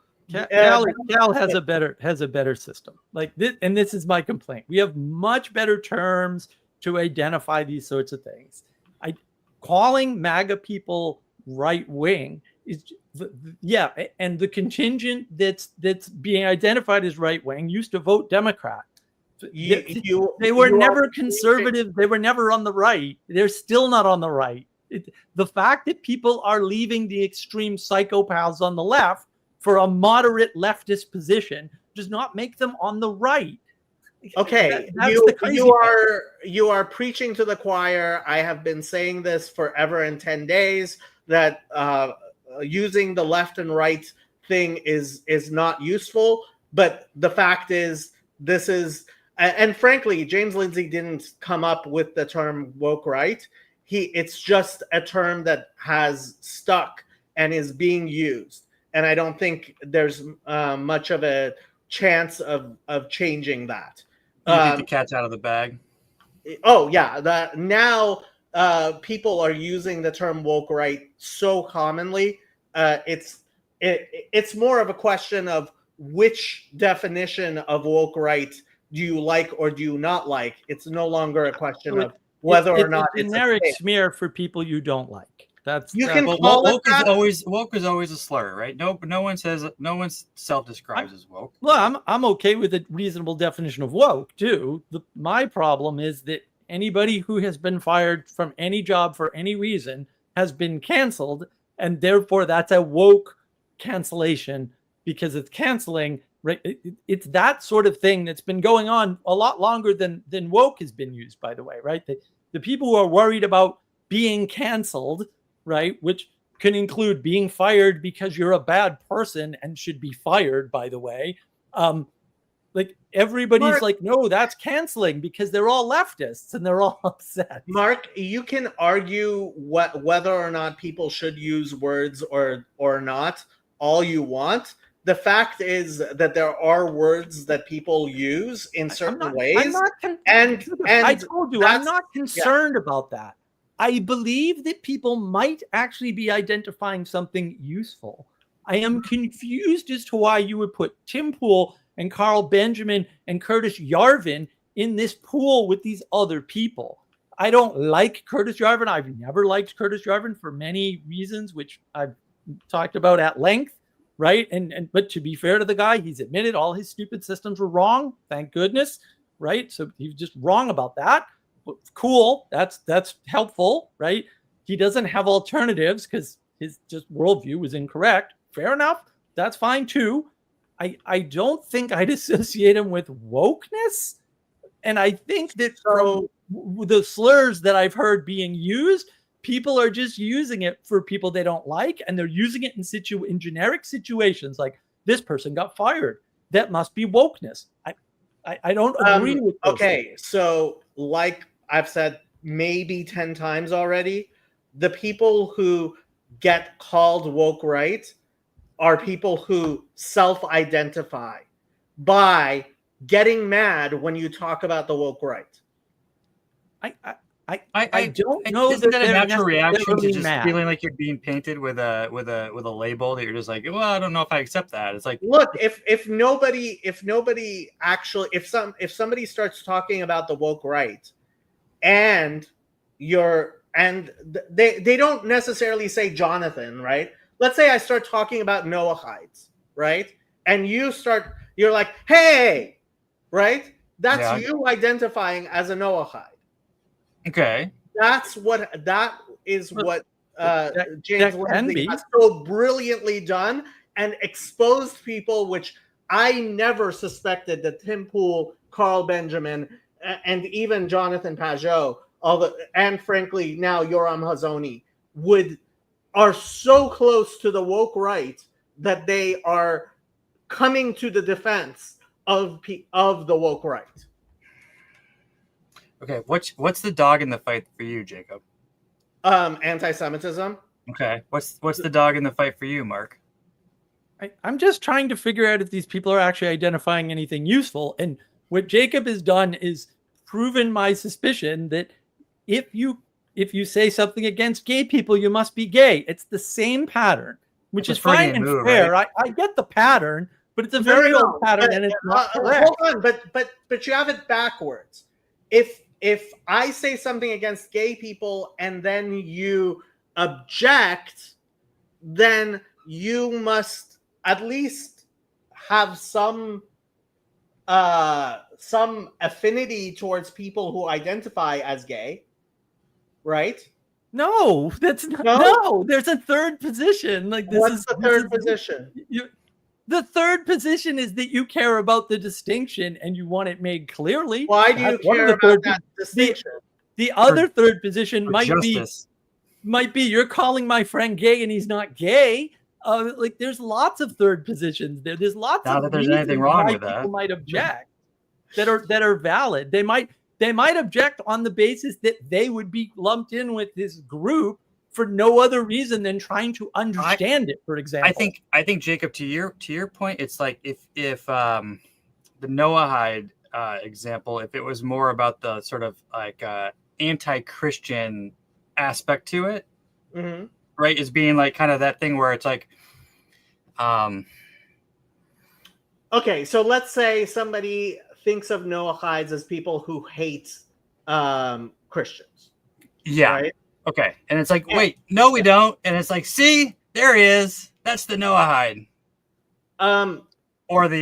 Cal has a better system. Like this, and this is my complaint. We have much better terms to identify these sorts of things. Calling MAGA people right wing is, and the contingent that's being identified as right wing used to vote Democrat. They were never conservative. They were never on the right. They're still not on the right. The fact that people are leaving the extreme psychopaths on the left for a moderate leftist position does not make them on the right. Okay, you are preaching to the choir. I have been saying this forever and 10 days that using the left and right thing is not useful. But the fact is, this is, and frankly, James Lindsay didn't come up with the term woke right. It's just a term that has stuck and is being used. And I don't think there's much of a chance of changing that. You think the cat's out of the bag? Oh, yeah. Now people are using the term woke right so commonly. It's more of a question of which definition of woke right do you like or do you not like. It's no longer a question of whether or not it's a generic smear for people you don't like. Woke is always a slur, right? No one self-describes as woke. Well, I'm okay with a reasonable definition of woke too. My problem is that anybody who has been fired from any job for any reason has been canceled, and therefore that's a woke cancellation because it's canceling. Right? It's that sort of thing that's been going on a lot longer than woke has been used. By the way, right? The people who are worried about being canceled, right, which can include being fired because you're a bad person and should be fired, by the way. Like everybody's Mark, like, no, that's canceling because they're all leftists and they're all upset. Mark, you can argue whether or not people should use words or not all you want. The fact is that there are words that people use in certain ways. I told you, I'm not concerned about that. I believe that people might actually be identifying something useful. I am confused as to why you would put Tim Pool and Carl Benjamin and Curtis Yarvin in this pool with these other people. I don't like Curtis Yarvin. I've never liked Curtis Yarvin for many reasons, which I've talked about at length, right? But to be fair to the guy, he's admitted all his stupid systems were wrong. Thank goodness, right? So he was just wrong about that. But cool, that's helpful, right? He doesn't have alternatives because his just worldview was incorrect. Fair enough. That's fine too. I don't think I'd associate him with wokeness. And I think that from the slurs that I've heard being used, people are just using it for people they don't like, and they're using it in generic situations like this person got fired. That must be wokeness. I don't agree with those things. So like I've said maybe 10 times already, the people who get called woke right are people who self-identify by getting mad when you talk about the woke right. I don't know. Isn't that a natural reaction to just feeling like you're being painted with a label that you're just like, well, I don't know if I accept that. It's like, look, if somebody starts talking about the woke right, and they don't necessarily say Jonathan, right? Let's say I start talking about Noahides, right? And you're like, hey, right? That's you identifying as a Noahide. Okay. That is what James Lindsay has so brilliantly done and exposed people, which I never suspected that Tim Pool, Carl Benjamin, and even Jonathan Pajot, and frankly now Yoram Hazony are so close to the woke right that they are coming to the defense of the woke right. Okay, what's the dog in the fight for you, Jacob? Anti-Semitism. Okay, what's the dog in the fight for you, Mark? I'm just trying to figure out if these people are actually identifying anything useful. And what Jacob has done is proven my suspicion that if you say something against gay people, you must be gay. It's the same pattern, which is fine and fair. Right? I get the pattern, but it's a very old pattern, and it's not correct. Hold on, but you have it backwards. If I say something against gay people and then you object, then you must at least have some affinity towards people who identify as gay, right? No, that's not. No, there's a third position. Like this What's the third position? The third position is that you care about the distinction and you want it made clearly. Why do you care about that distinction? The other third position might be you're calling my friend gay and he's not gay. Like there's lots of third positions there. There's lots not of that there's anything wrong with that. People might object that are valid. They might object on the basis that they would be lumped in with this group for no other reason than trying to understand it, for example. I think Jacob, to your point, it's like if the Noahide example, if it was more about the sort of like anti-Christian aspect to it, mm-hmm. right, is being like kind of that thing where it's like, okay, so let's say somebody thinks of Noahides as people who hate Christians. Yeah. Right? Okay. And it's like, wait, no, we don't. And it's like, see, there he is. That's the Noahide. Or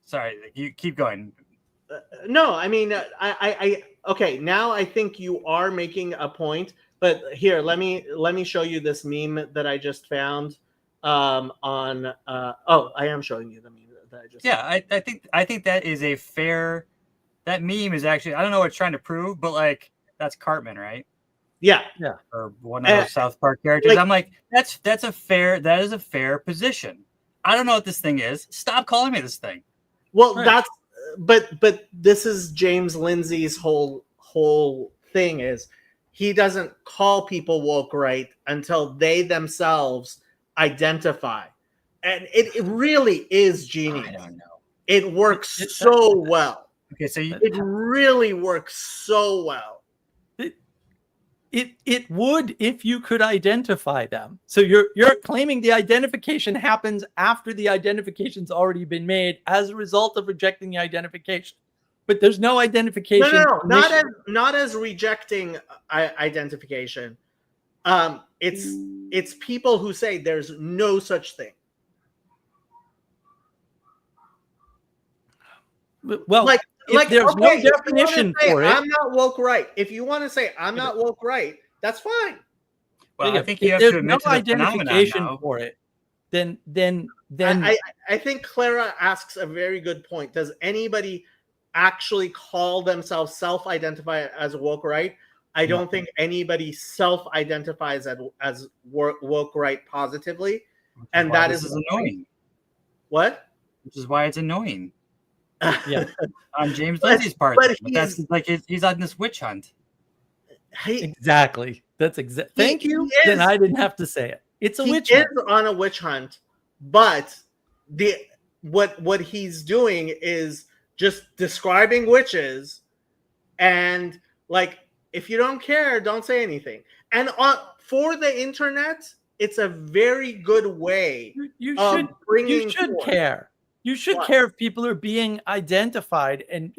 sorry, you keep going. No, I mean, okay, now I think you are making a point, but here, let me show you this meme that I just found I am showing you the meme that I just found. I think that is a fair, that meme is actually, I don't know what it's trying to prove, but like, that's Cartman, right? Yeah. Or one of those South Park characters. I'm like, that is a fair position. I don't know what this thing is. Stop calling me this thing. Well, right. But this is James Lindsay's whole thing is he doesn't call people woke right until they themselves identify. And it really is genius. I don't know. It works so well. Okay, so it really works so well. It would if you could identify them. So you're claiming the identification happens after the identification's already been made as a result of rejecting the identification. but there's no identification. No, not as rejecting identification. It's people who say there's no such thing. Well, like there's no definition for it. I'm not woke right. If you want to say I'm not woke right, that's fine. Well, I think you have to admit no identification for it. Then I think Clara asks a very good point. Does anybody actually call themselves self-identify as woke right? I don't think anybody self-identifies as woke right positively, and that is annoying. What? Which is why it's annoying. Yeah, on James Lindsay's part, but that's like he's on this witch hunt. Exactly. That's exact. Thank you. Then I didn't have to say it. It's a witch hunt. He is on a witch hunt, but what he's doing is just describing witches, and like if you don't care, don't say anything. And for the internet, it's a very good way. You should care. You should care if people are being identified and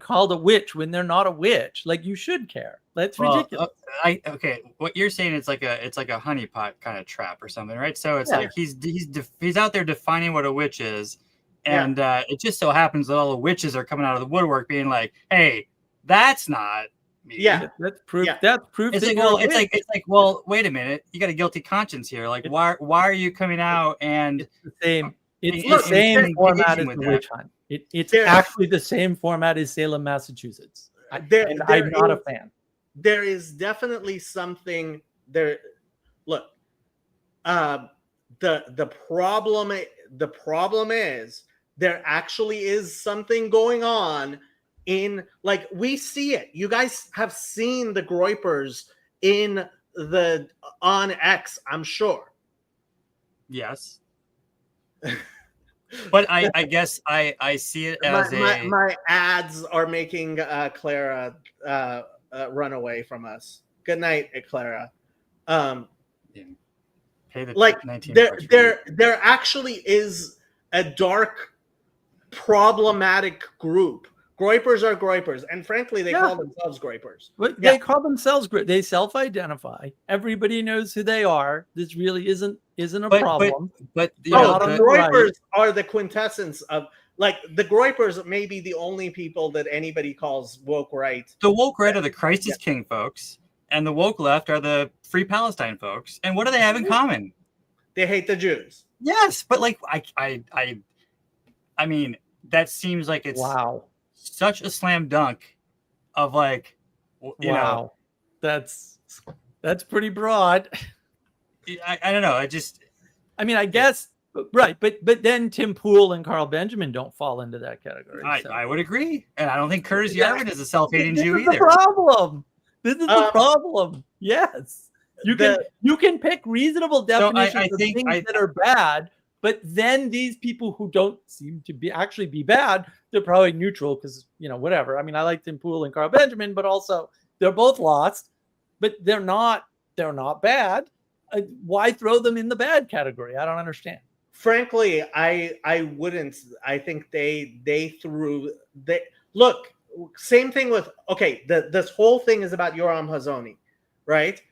called a witch when they're not a witch. Like you should care. That's ridiculous. Okay, what you're saying is like a honeypot kind of trap or something, right? So it's like he's out there defining what a witch is, and it just so happens that all the witches are coming out of the woodwork, being like, "Hey, that's not me." Yeah, that's proof. Yeah. That's proof. It's like, well, wait a minute, you got a guilty conscience here. Like, why are you coming out and it's the same? It's the same format as the witch hunt. It's actually the same format as Salem, Massachusetts. I'm not a fan. There is definitely something there. Look, the problem is there actually is something going on in, like, we see it. You guys have seen the Groypers on X, I'm sure. Yes. But I guess I see it as my ads are making Clara run away from us. Good night, Clara. Like there actually is a dark, problematic group. Groypers are Groypers, and frankly, they call themselves Groypers. They call themselves They self-identify. Everybody knows who they are. This really isn't a problem. But the Groypers are the quintessence of, like, the Groypers may be the only people that anybody calls woke right. The woke right are the Christ is King folks, and the woke left are the Free Palestine folks. And what do they have in common? They hate the Jews. Yes, but like I mean, that seems like it's such a slam dunk of like, you know, that's pretty broad. I don't know. I mean, I guess right, but then Tim Pool and Carl Benjamin don't fall into that category. I would agree, and I don't think Curtis Yarvin is a self-hating Jew either. This is the problem. Yes, you can pick reasonable definitions of things that are bad, but then these people who don't seem to be bad, they're probably neutral because, you know, whatever. I mean, I like Tim Pool and Carl Benjamin, but also they're both lost, but they're not bad. Why throw them in the bad category? I don't understand. Frankly, I wouldn't. I think look, same thing with, this whole thing is about Yoram Hazony, right?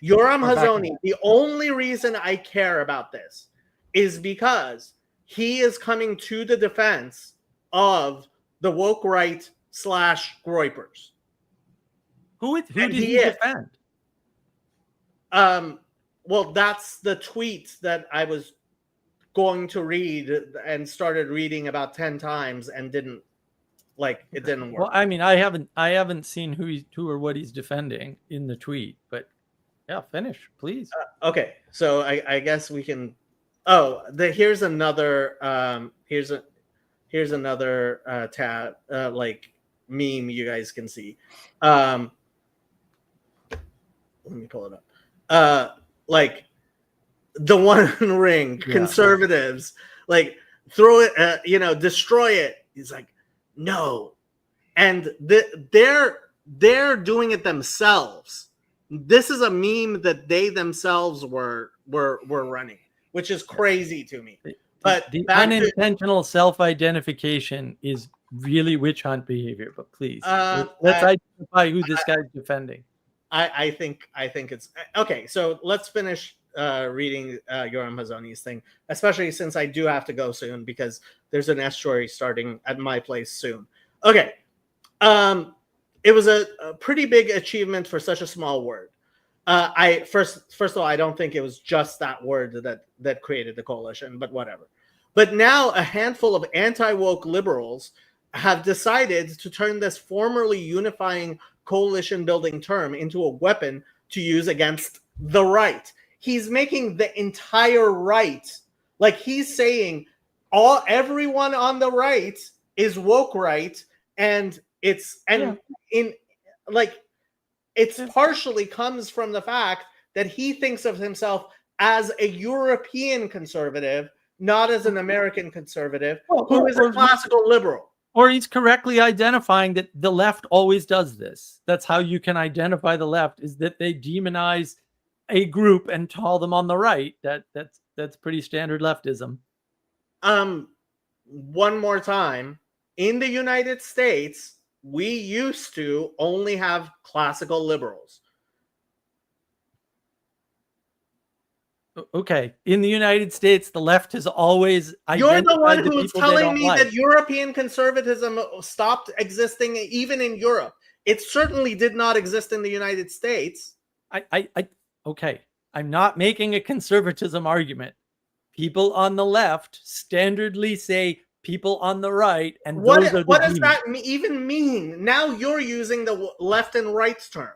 Yoram Hazony, the only reason I care about this is because he is coming to the defense of the woke right / Groypers. Who did he defend? Well, that's the tweet that I was going to read and started reading about 10 times and didn't work. Well, I mean, I haven't seen who or what he's defending in the tweet, but yeah, finish, please. Okay, so I guess we can. Here's another tab like meme you guys can see. Let me pull it up. Like the One Ring conservatives, like throw it, destroy it. He's like, no, and they're doing it themselves. This is a meme that they themselves were running, which is crazy to me. But the unintentional self-identification is really witch hunt behavior, but please let's I identify who this guy's defending. I think it's okay. So let's finish reading Yoram Hazony's thing, especially since I do have to go soon because there's an estuary starting at my place soon. Okay. It was a pretty big achievement for such a small word. I first of all, I don't think it was just that word that created the coalition, but whatever. But now a handful of anti-woke liberals have decided to turn this formerly unifying coalition building term into a weapon to use against the right. He's making the entire right, like he's saying everyone on the right is woke right, and it's partially comes from the fact that he thinks of himself as a European conservative, not as an American conservative who is a classical liberal. Or he's correctly identifying that the left always does this. That's how you can identify the left, is that they demonize a group and call them on the right. That's pretty standard leftism. One more time. In the United States, we used to only have classical liberals. Okay. In the United States, the left has always You're the one who's telling me that European conservatism stopped existing even in Europe. It certainly did not exist in the United States. Okay. I'm not making a conservatism argument. People on the left standardly say people on the right, and what does that even mean? Now you're using the left and right term.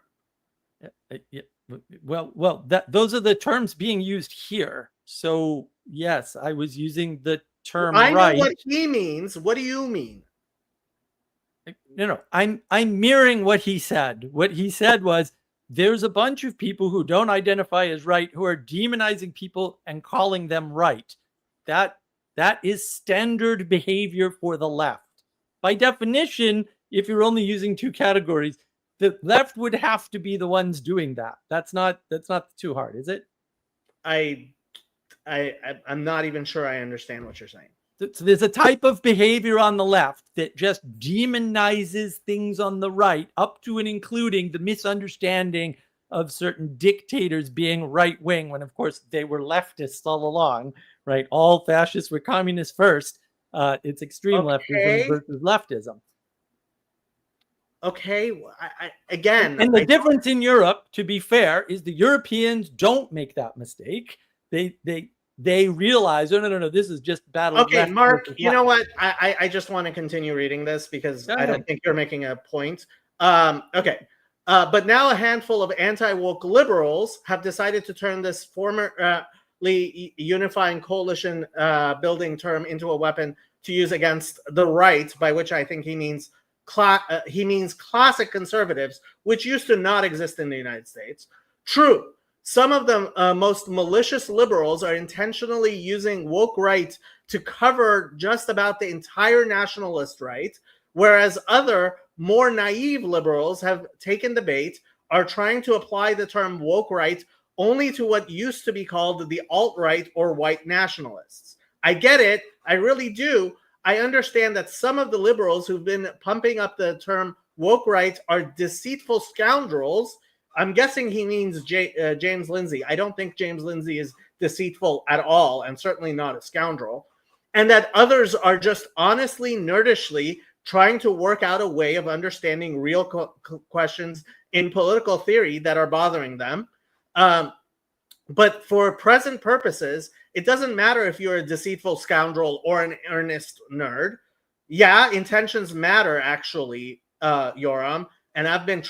Well, those are the terms being used here. So yes, I was using the term right. I know what he means. What do you mean? No, I'm mirroring what he said. What he said was, there's a bunch of people who don't identify as right who are demonizing people and calling them right. That is standard behavior for the left. By definition, if you're only using two categories, the left would have to be the ones doing that. That's not too hard, is it? I'm not even sure I understand what you're saying. So there's a type of behavior on the left that just demonizes things on the right, up to and including the misunderstanding of certain dictators being right-wing, when of course they were leftists all along, right? All fascists were communists first. It's extreme leftism versus leftism. Okay, again. And the difference in Europe, to be fair, is the Europeans don't make that mistake. They realize, oh, no, this is just battle. Okay, Mark, you know what? I just want to continue reading this because I don't think you're making a point. Okay. But now a handful of anti-woke liberals have decided to turn this formerly unifying coalition building term into a weapon to use against the right, by which I think he means classic conservatives, which used to not exist in the United States. True. Some of the most malicious liberals are intentionally using woke right to cover just about the entire nationalist right, whereas other, more naive liberals have taken the bait, are trying to apply the term woke right only to what used to be called the alt-right or white nationalists. I get it. I really do. I understand that some of the liberals who've been pumping up the term woke right are deceitful scoundrels. I'm guessing he means James Lindsay. I don't think James Lindsay is deceitful at all, and certainly not a scoundrel. And that others are just honestly, nerdishly trying to work out a way of understanding real questions in political theory that are bothering them. But for present purposes, it doesn't matter if you're a deceitful scoundrel or an earnest nerd. Yeah, intentions matter, actually, Yoram. And I've been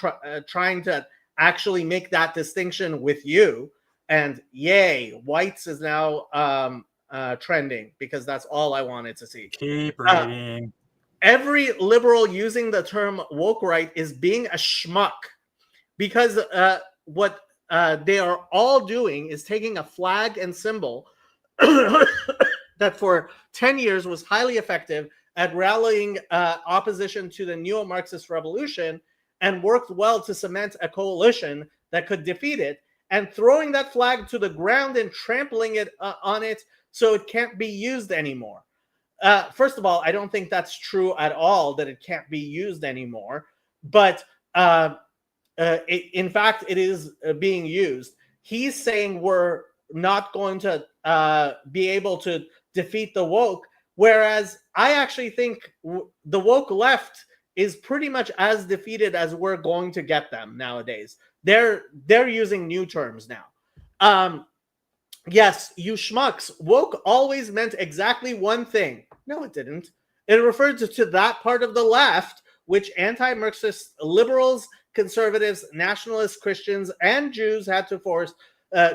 trying to actually make that distinction with you. And yay, whites is now trending because that's all I wanted to see. Keep reading. Every liberal using the term woke right is being a schmuck because what they are all doing is taking a flag and symbol that for 10 years was highly effective at rallying opposition to the neo-Marxist revolution and worked well to cement a coalition that could defeat it, and throwing that flag to the ground and trampling it on it so it can't be used anymore. first of all, I don't think that's true at all, that it can't be used anymore. But in fact, it is being used. He's saying we're not going to be able to defeat the woke, whereas I actually think the woke left is pretty much as defeated as we're going to get them nowadays. They're using new terms now. Yes, you schmucks, woke always meant exactly one thing. No, it didn't. It referred to that part of the left which anti-Marxist liberals, conservatives, nationalists, Christians, and Jews had to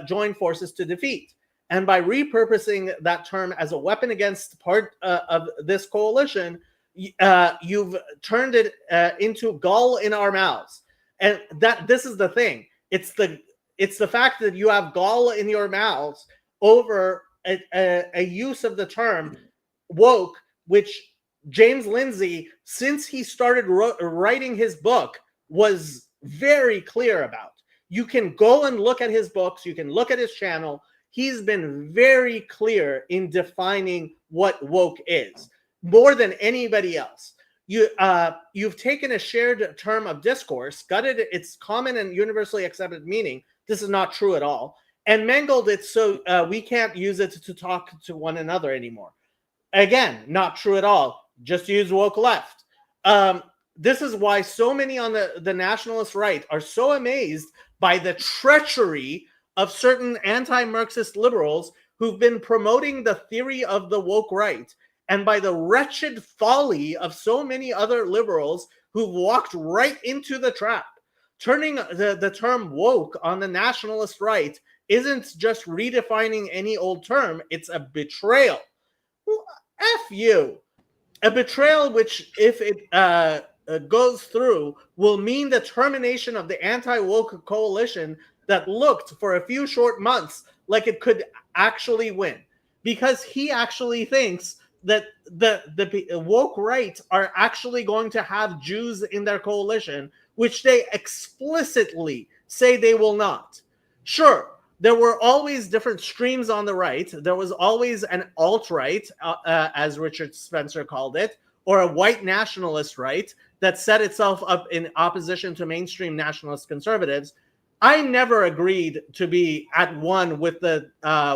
join forces to defeat. And by repurposing that term as a weapon against part of this coalition, you've turned it into gall in our mouths. And this is the thing. It's the fact that you have gall in your mouths over a use of the term woke, which James Lindsay, since he started writing his book, was very clear about. You can go and look at his books. You can look at his channel. He's been very clear in defining what woke is, more than anybody else. You've taken a shared term of discourse, gutted its common and universally accepted meaning. This is not true at all. And mangled it so we can't use it to talk to one another anymore. Again, not true at all. Just use woke left. This is why so many on the nationalist right are so amazed by the treachery of certain anti-Marxist liberals who've been promoting the theory of the woke right, and by the wretched folly of so many other liberals who've walked right into the trap. Turning the term woke on the nationalist right isn't just redefining any old term, it's a betrayal. Well, F you. A betrayal which, if it goes through, will mean the termination of the anti-woke coalition that looked for a few short months like it could actually win. Because he actually thinks that the woke right are actually going to have Jews in their coalition, which they explicitly say they will not. Sure, there were always different streams on the right. There was always an alt-right, as Richard Spencer called it, or a white nationalist right that set itself up in opposition to mainstream nationalist conservatives. I never agreed to be at one with the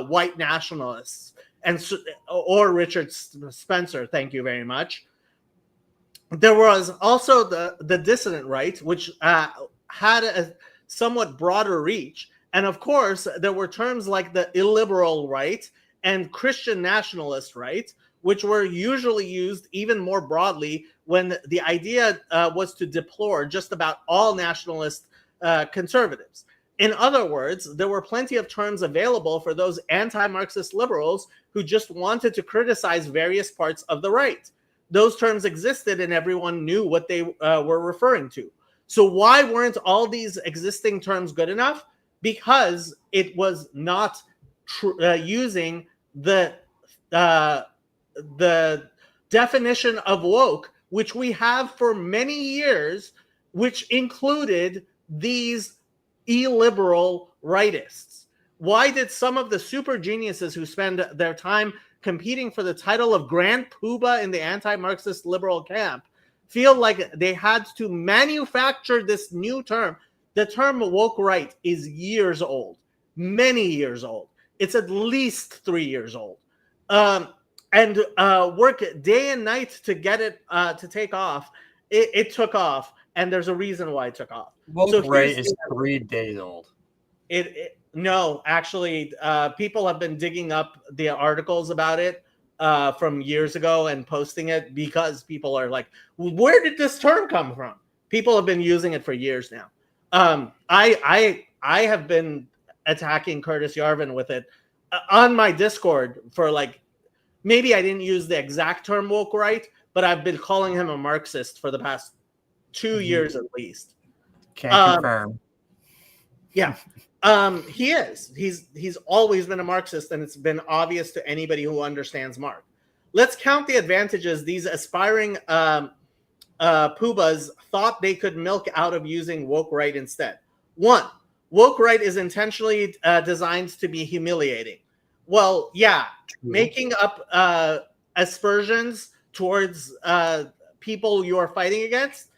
white nationalists or Richard Spencer. Thank you very much. There was also the dissident right, which had a somewhat broader reach. And of course, there were terms like the illiberal right and Christian nationalist right, which were usually used even more broadly when the idea was to deplore just about all nationalist conservatives. In other words, there were plenty of terms available for those anti-Marxist liberals who just wanted to criticize various parts of the right. Those terms existed and everyone knew what they were referring to. So why weren't all these existing terms good enough? Because it was not using the definition of woke, which we have for many years, which included these illiberal rightists. Why did some of the super geniuses who spend their time competing for the title of Grand Poobah in the anti-Marxist liberal camp feel like they had to manufacture this new term? The term woke right is years old, many years old. It's at least 3 years old. And work day and night to get it to take off. It took off, and there's a reason why it took off. Woke right is 3 days old. No, actually, people have been digging up the articles about it from years ago and posting it because people are like, where did this term come from? People have been using it for years now. I have been attacking Curtis Yarvin with it on my Discord for like, maybe I didn't use the exact term woke right, but I've been calling him a Marxist for the past 2 years at least. Can't confirm. Yeah. He is. He's always been a Marxist, and it's been obvious to anybody who understands Marx. Let's count the advantages these aspiring poobahs thought they could milk out of using woke right instead. 1, woke right is intentionally designed to be humiliating. Well, yeah, making up aspersions towards people you are fighting against,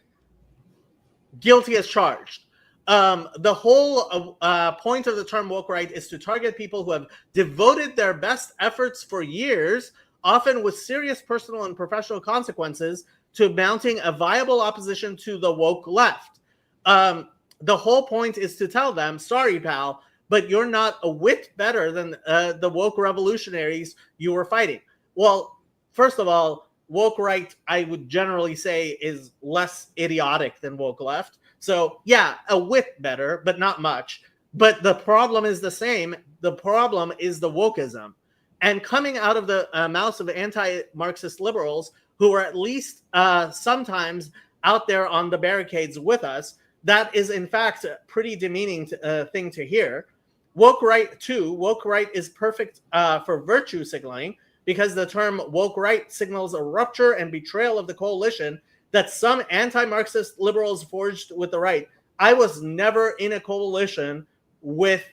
guilty as charged. The whole point of the term woke right is to target people who have devoted their best efforts for years, often with serious personal and professional consequences, to mounting a viable opposition to the woke left. The whole point is to tell them, sorry, pal, but you're not a whit better than the woke revolutionaries you were fighting. Well, first of all, woke right, I would generally say, is less idiotic than woke left. So yeah, a whit better, but not much. But the problem is the same. The problem is the wokeism. And coming out of the mouths of anti-Marxist liberals who are at least sometimes out there on the barricades with us, that is in fact a pretty demeaning thing to hear. Woke right too. Woke right is perfect for virtue signaling, because the term woke right signals a rupture and betrayal of the coalition that some anti-Marxist liberals forged with the right. I was never in a coalition with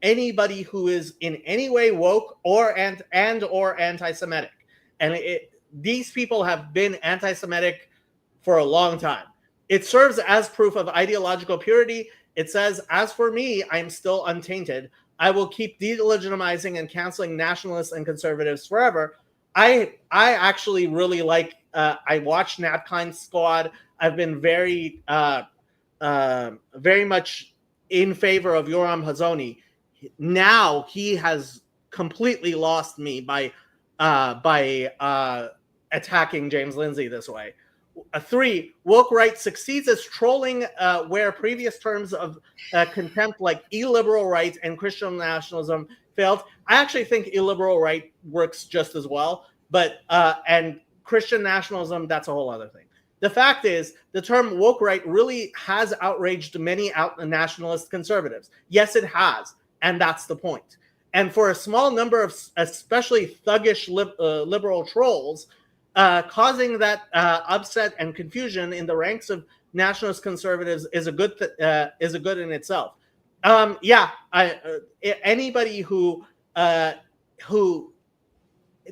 anybody who is in any way woke or anti-Semitic. And these people have been anti-Semitic for a long time. It serves as proof of ideological purity. It says, as for me, I am still untainted. I will keep delegitimizing and canceling nationalists and conservatives forever. I actually really like, I watched Nat Klein's Squad. I've been very much in favor of Yoram Hazony. Now he has completely lost me by attacking James Lindsay this way. 3, woke right succeeds as trolling where previous terms of contempt like illiberal right and Christian nationalism failed. I actually think illiberal right works just as well, but and Christian nationalism, that's a whole other thing. The fact is, the term woke right really has outraged many nationalist conservatives. Yes, it has, and that's the point. And for a small number of especially thuggish liberal trolls, causing that upset and confusion in the ranks of nationalist conservatives is a good in itself. Anybody who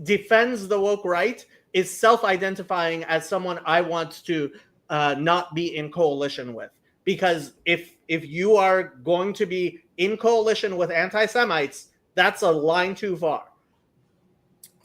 defends the woke right is self-identifying as someone I want to not be in coalition with. Because if you are going to be in coalition with anti-Semites, that's a line too far.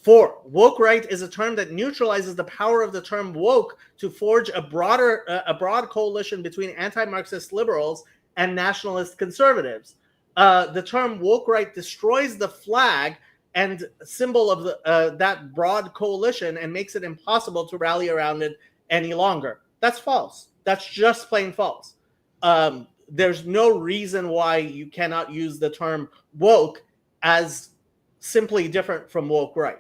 4, woke right is a term that neutralizes the power of the term woke to forge a broad coalition between anti-Marxist liberals and nationalist conservatives. The term woke right destroys the flag and symbol of that broad coalition and makes it impossible to rally around it any longer. That's false. That's just plain false. There's no reason why you cannot use the term woke as simply different from woke right.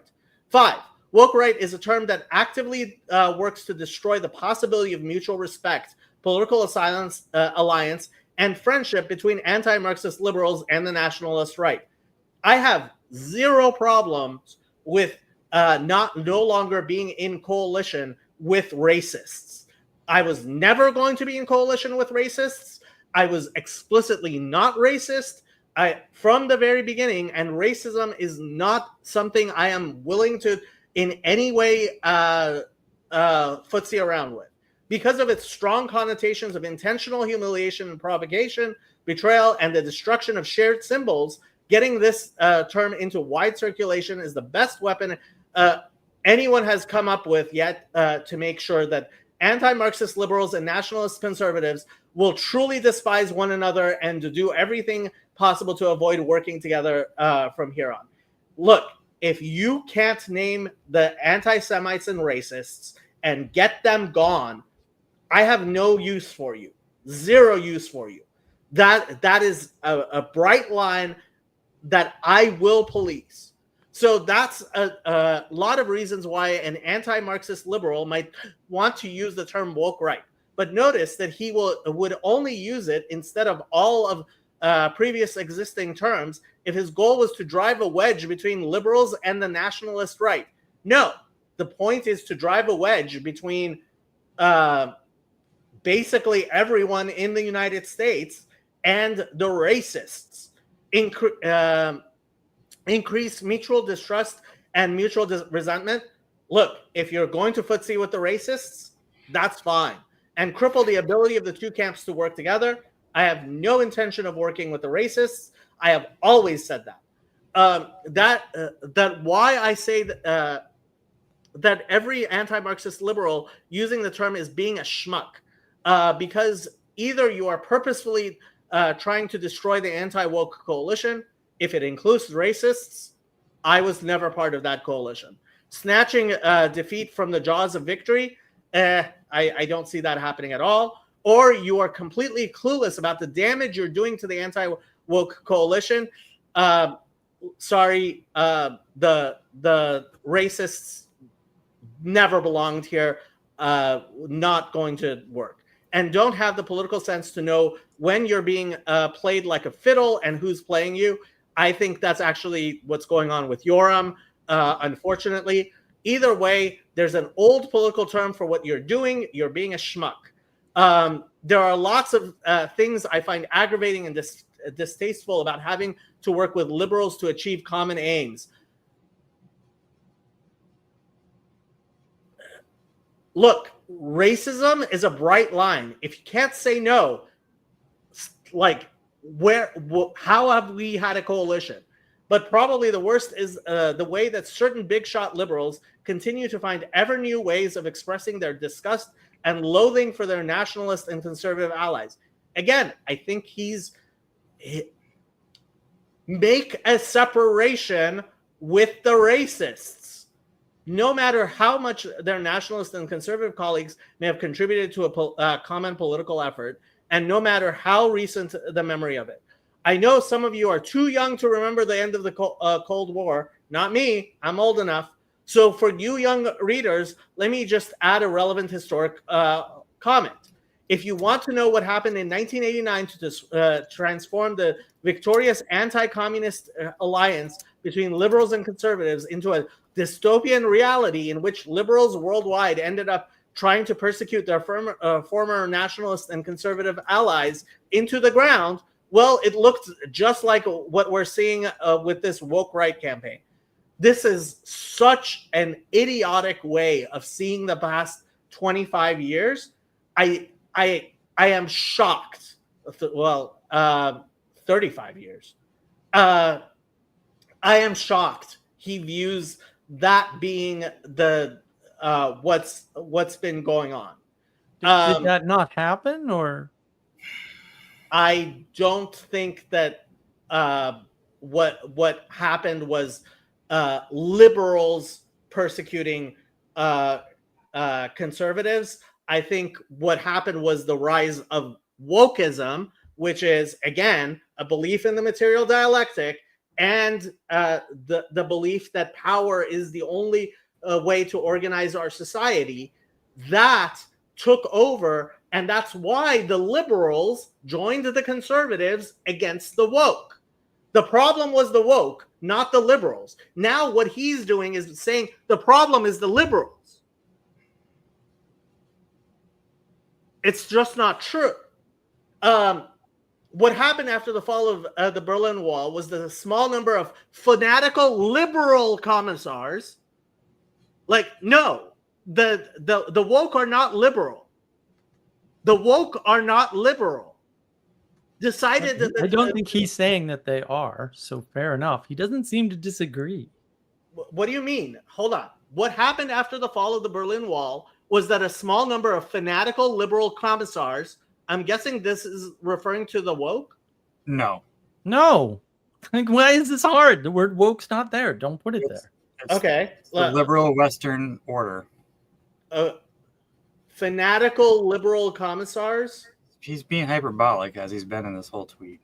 5, woke right is a term that actively works to destroy the possibility of mutual respect, political alliance, and friendship between anti-Marxist liberals and the nationalist right. I have zero problems with no longer being in coalition with racists. I was never going to be in coalition with racists. I was explicitly not racist from the very beginning, and racism is not something I am willing to in any way footsie around with. Because of its strong connotations of intentional humiliation and provocation, betrayal, and the destruction of shared symbols, getting this term into wide circulation is the best weapon anyone has come up with yet to make sure that anti-Marxist liberals and nationalist conservatives will truly despise one another and to do everything possible to avoid working together from here on. Look, if you can't name the anti-Semites and racists and get them gone, I have no use for you. Zero use for you. That is a bright line that I will police. So that's a lot of reasons why an anti-Marxist liberal might want to use the term woke right. But notice that he would only use it instead of all of previous existing terms if his goal was to drive a wedge between liberals and the nationalist right. No, the point is to drive a wedge between basically everyone in the United States and the racists. Increase mutual distrust and mutual resentment, look, if you're going to footsie with the racists, that's fine. And cripple the ability of the two camps to work together. I have no intention of working with the racists. I have always said that. That why I say that every anti-Marxist liberal using the term is being a schmuck, because either you are purposefully trying to destroy the anti-woke coalition. If it includes racists, I was never part of that coalition. Snatching defeat from the jaws of victory, I don't see that happening at all. Or you are completely clueless about the damage you're doing to the anti-woke coalition. Sorry, the racists never belonged here, not going to work. And don't have the political sense to know when you're being played like a fiddle and who's playing you. I think that's actually what's going on with Yoram, unfortunately. Either way, there's an old political term for what you're doing. You're being a schmuck. There are lots of things I find aggravating and distasteful about having to work with liberals to achieve common aims. Look, racism is a bright line. If you can't say no, like how have we had a coalition? But probably the worst is the way that certain big shot liberals continue to find ever new ways of expressing their disgust and loathing for their nationalist and conservative allies. Again, I think make a separation with the racists. No matter how much their nationalist and conservative colleagues may have contributed to a common political effort, and no matter how recent the memory of it. I know some of you are too young to remember the end of the Cold War. Not me. I'm old enough. So for you young readers, let me just add a relevant historic comment. If you want to know what happened in 1989 to transform the victorious anti-communist alliance between liberals and conservatives into a dystopian reality in which liberals worldwide ended up trying to persecute their former nationalist and conservative allies into the ground, well, it looked just like what we're seeing with this woke right campaign. This is such an idiotic way of seeing the past 25 years. I am shocked. Well, 35 years. I am shocked he views that being the what's been going on. Did that not happen, or? I don't think that what happened was liberals persecuting conservatives. I think what happened was the rise of wokeism, which is, again, a belief in the material dialectic and the belief that power is the only way to organize our society. That took over, and that's why the liberals joined the conservatives against the woke. The problem was the woke, not the liberals. Now what he's doing is saying the problem is the liberals. It's just not true. What happened after the fall of the Berlin Wall was the small number of fanatical liberal commissars. Like, no, the woke are not liberal. The woke are not liberal. Decided that I don't think he's saying that they are, so fair enough. He doesn't seem to disagree. What do you mean? Hold on. What happened after the fall of the Berlin Wall was that a small number of fanatical liberal commissars, I'm guessing this is referring to the woke? No. Like, why is this hard? The word woke's not there. Don't put it there. Okay. The liberal Western order. Fanatical liberal commissars? He's being hyperbolic, as he's been in this whole tweet.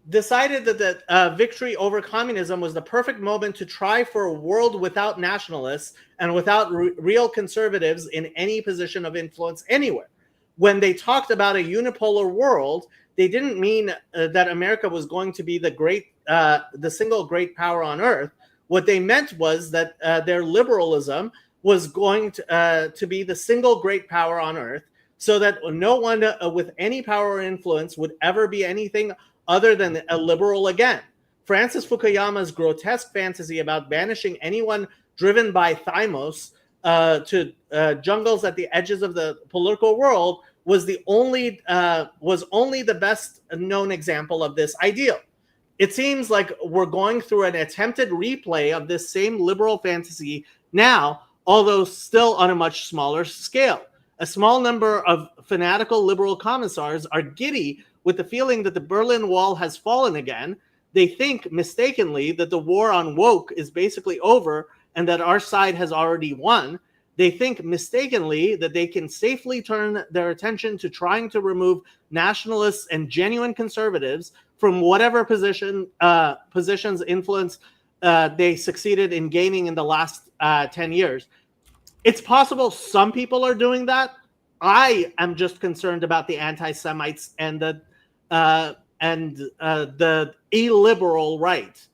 Decided that victory over communism was the perfect moment to try for a world without nationalists and without real conservatives in any position of influence anywhere. When they talked about a unipolar world, they didn't mean that America was going to be the single great power on earth. What they meant was that their liberalism was going to be the single great power on earth, so that no one with any power or influence would ever be anything other than a liberal again. Francis Fukuyama's grotesque fantasy about banishing anyone driven by thymos to jungles at the edges of the political world was only the best known example of this ideal. It seems like we're going through an attempted replay of this same liberal fantasy now, although still on a much smaller scale. A small number of fanatical liberal commissars are giddy with the feeling that the Berlin Wall has fallen again. They think mistakenly that the war on woke is basically over and that our side has already won. They think mistakenly that they can safely turn their attention to trying to remove nationalists and genuine conservatives from whatever positions influence they succeeded in gaining in the last 10 years. It's possible some people are doing that. I am just concerned about the anti-Semites and the illiberal right.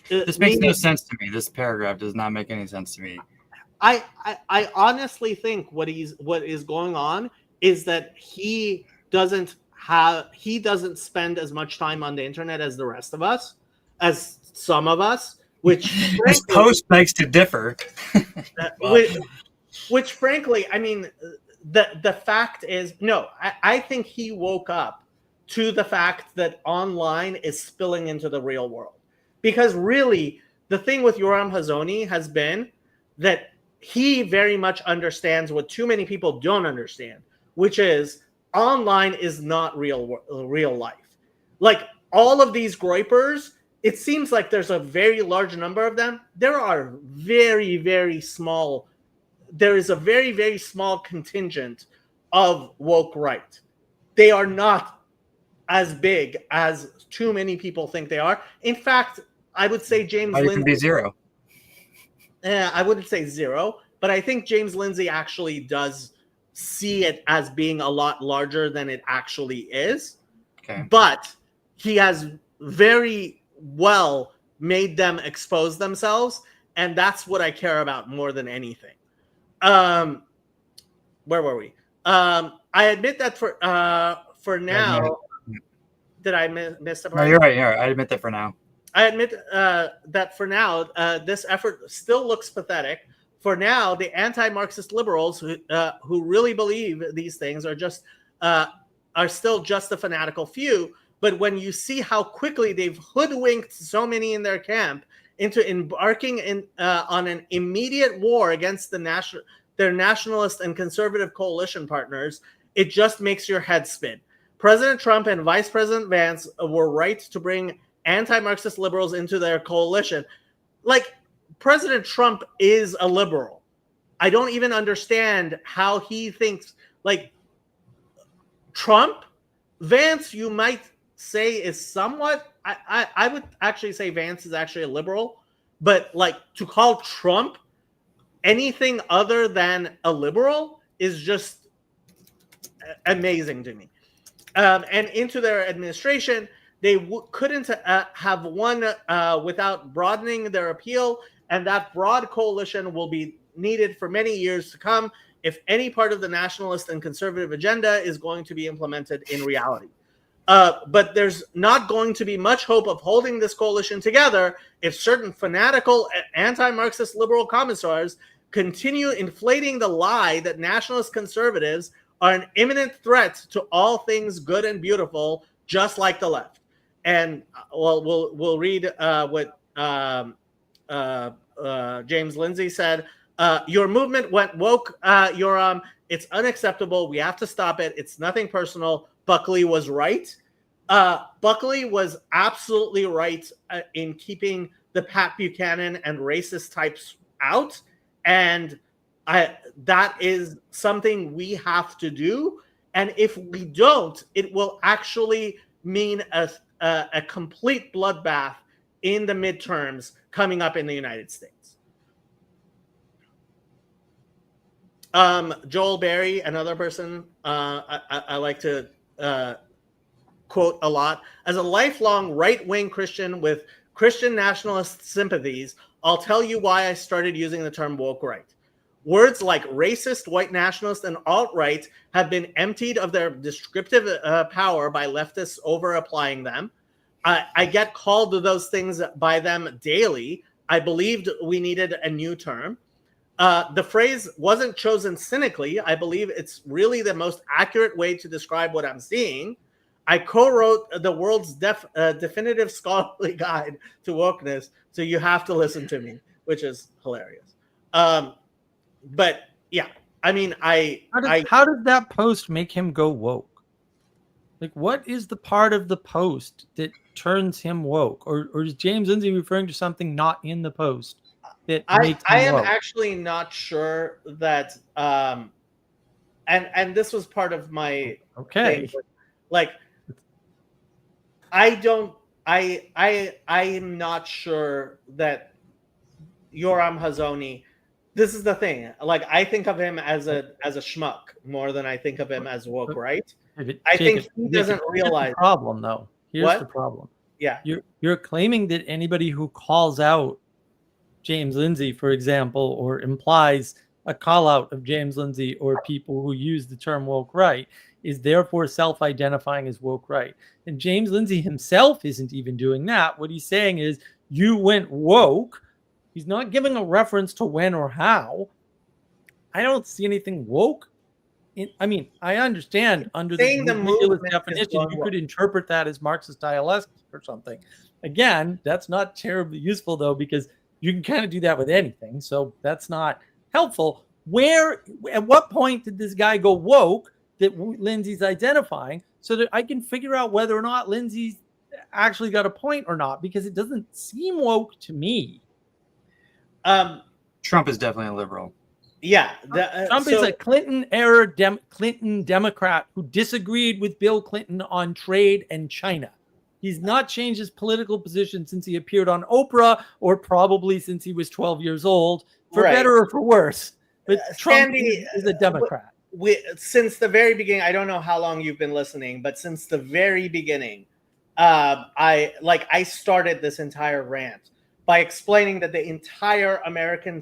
This makes no sense to me. This paragraph does not make any sense to me. I honestly think what is going on is that he doesn't spend as much time on the internet as the rest of us, as some of us, which his post begs to differ. which frankly, I mean, the fact is, no, I think he woke up to the fact that online is spilling into the real world. Because really, the thing with Yoram Hazony has been that he very much understands what too many people don't understand, which is online is not real life. Like all of these groypers, it seems like there's a very large number of them. There is a very, very small contingent of woke right. They are not as big as too many people think they are. In fact, I would say James Lindsay can be zero. I wouldn't say zero, but I think James Lindsay actually does see it as being a lot larger than it actually is. Okay. But he has very well made them expose themselves, and that's what I care about more than anything. Where were we? I admit that for now. Did I miss something? No, you're right. I admit that for now. I admit that for now, this effort still looks pathetic. For now, the anti-Marxist liberals who really believe these things are still just a fanatical few. But when you see how quickly they've hoodwinked so many in their camp into embarking on an immediate war against their nationalist and conservative coalition partners, it just makes your head spin. President Trump and Vice President Vance were right to bring anti-Marxist liberals into their coalition. Like, President Trump is a liberal. I don't even understand how he thinks. Like, Trump, Vance, you might say is somewhat. I would actually say Vance is actually a liberal, but like to call Trump anything other than a liberal is just amazing to me. And into their administration, they couldn't have won without broadening their appeal, and that broad coalition will be needed for many years to come if any part of the nationalist and conservative agenda is going to be implemented in reality. But there's not going to be much hope of holding this coalition together if certain fanatical anti-Marxist liberal commissars continue inflating the lie that nationalist conservatives are an imminent threat to all things good and beautiful, just like the left. And we'll read what James Lindsay said. Your movement went woke, Yoram. It's unacceptable. We have to stop it. It's nothing personal. Buckley was right. Buckley was absolutely right in keeping the Pat Buchanan and racist types out. And that is something we have to do. And if we don't, it will actually mean a complete bloodbath in the midterms coming up in the United States. Joel Berry, another person I like to quote a lot. As a lifelong right-wing Christian with Christian nationalist sympathies, I'll tell you why I started using the term woke right. Words like racist, white nationalist, and alt-right have been emptied of their descriptive power by leftists over-applying them. I get called to those things by them daily. I believed we needed a new term. The phrase wasn't chosen cynically. I believe it's really the most accurate way to describe what I'm seeing. I co-wrote the world's definitive scholarly guide to wokeness, so you have to listen to me, which is hilarious. But yeah, I mean, how does that post make him go woke? Like, what is the part of the post that turns him woke? Or is James Lindsay referring to something not in the post that makes him I am woke? actually not sure that and this was part of my thing. Like, I'm not sure that Yoram Hazony. This is the thing. Like, I think of him as a schmuck more than I think of him as woke, right? I think he doesn't realize the problem, though. Here's the problem. Yeah, you're claiming that anybody who calls out James Lindsay, for example, or implies a call out of James Lindsay or people who use the term woke right is therefore self-identifying as woke right. And James Lindsay himself isn't even doing that. What he's saying is you went woke. He's not giving a reference to when or how. I don't see anything woke. I mean, I understand under the ridiculous definition, you could interpret that as Marxist dialectic or something. Again, that's not terribly useful, though, because you can kind of do that with anything. So that's not helpful. At what point did this guy go woke that Lindsay's identifying so that I can figure out whether or not Lindsay's actually got a point or not? Because it doesn't seem woke to me. Trump is definitely a liberal. Yeah. Trump is a Clinton-era Clinton Democrat who disagreed with Bill Clinton on trade and China. He's not changed his political position since he appeared on Oprah, or probably since he was 12 years old, for better or for worse. But Trump is a Democrat. Since the very beginning, I don't know how long you've been listening, but since the very beginning, I started this entire rant by explaining that the entire American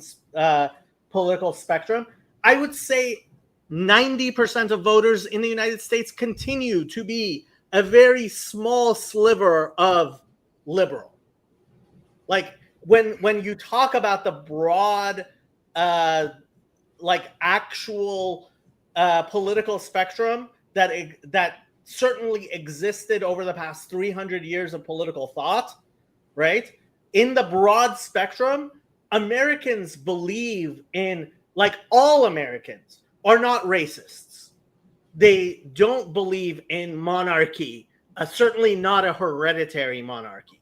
political spectrum, I would say 90% of voters in the United States continue to be a very small sliver of liberal. Like, when you talk about the broad, actual political spectrum that certainly existed over the past 300 years of political thought, right? In the broad spectrum, Americans believe in, like, all Americans are not racists. They don't believe in monarchy, certainly not a hereditary monarchy,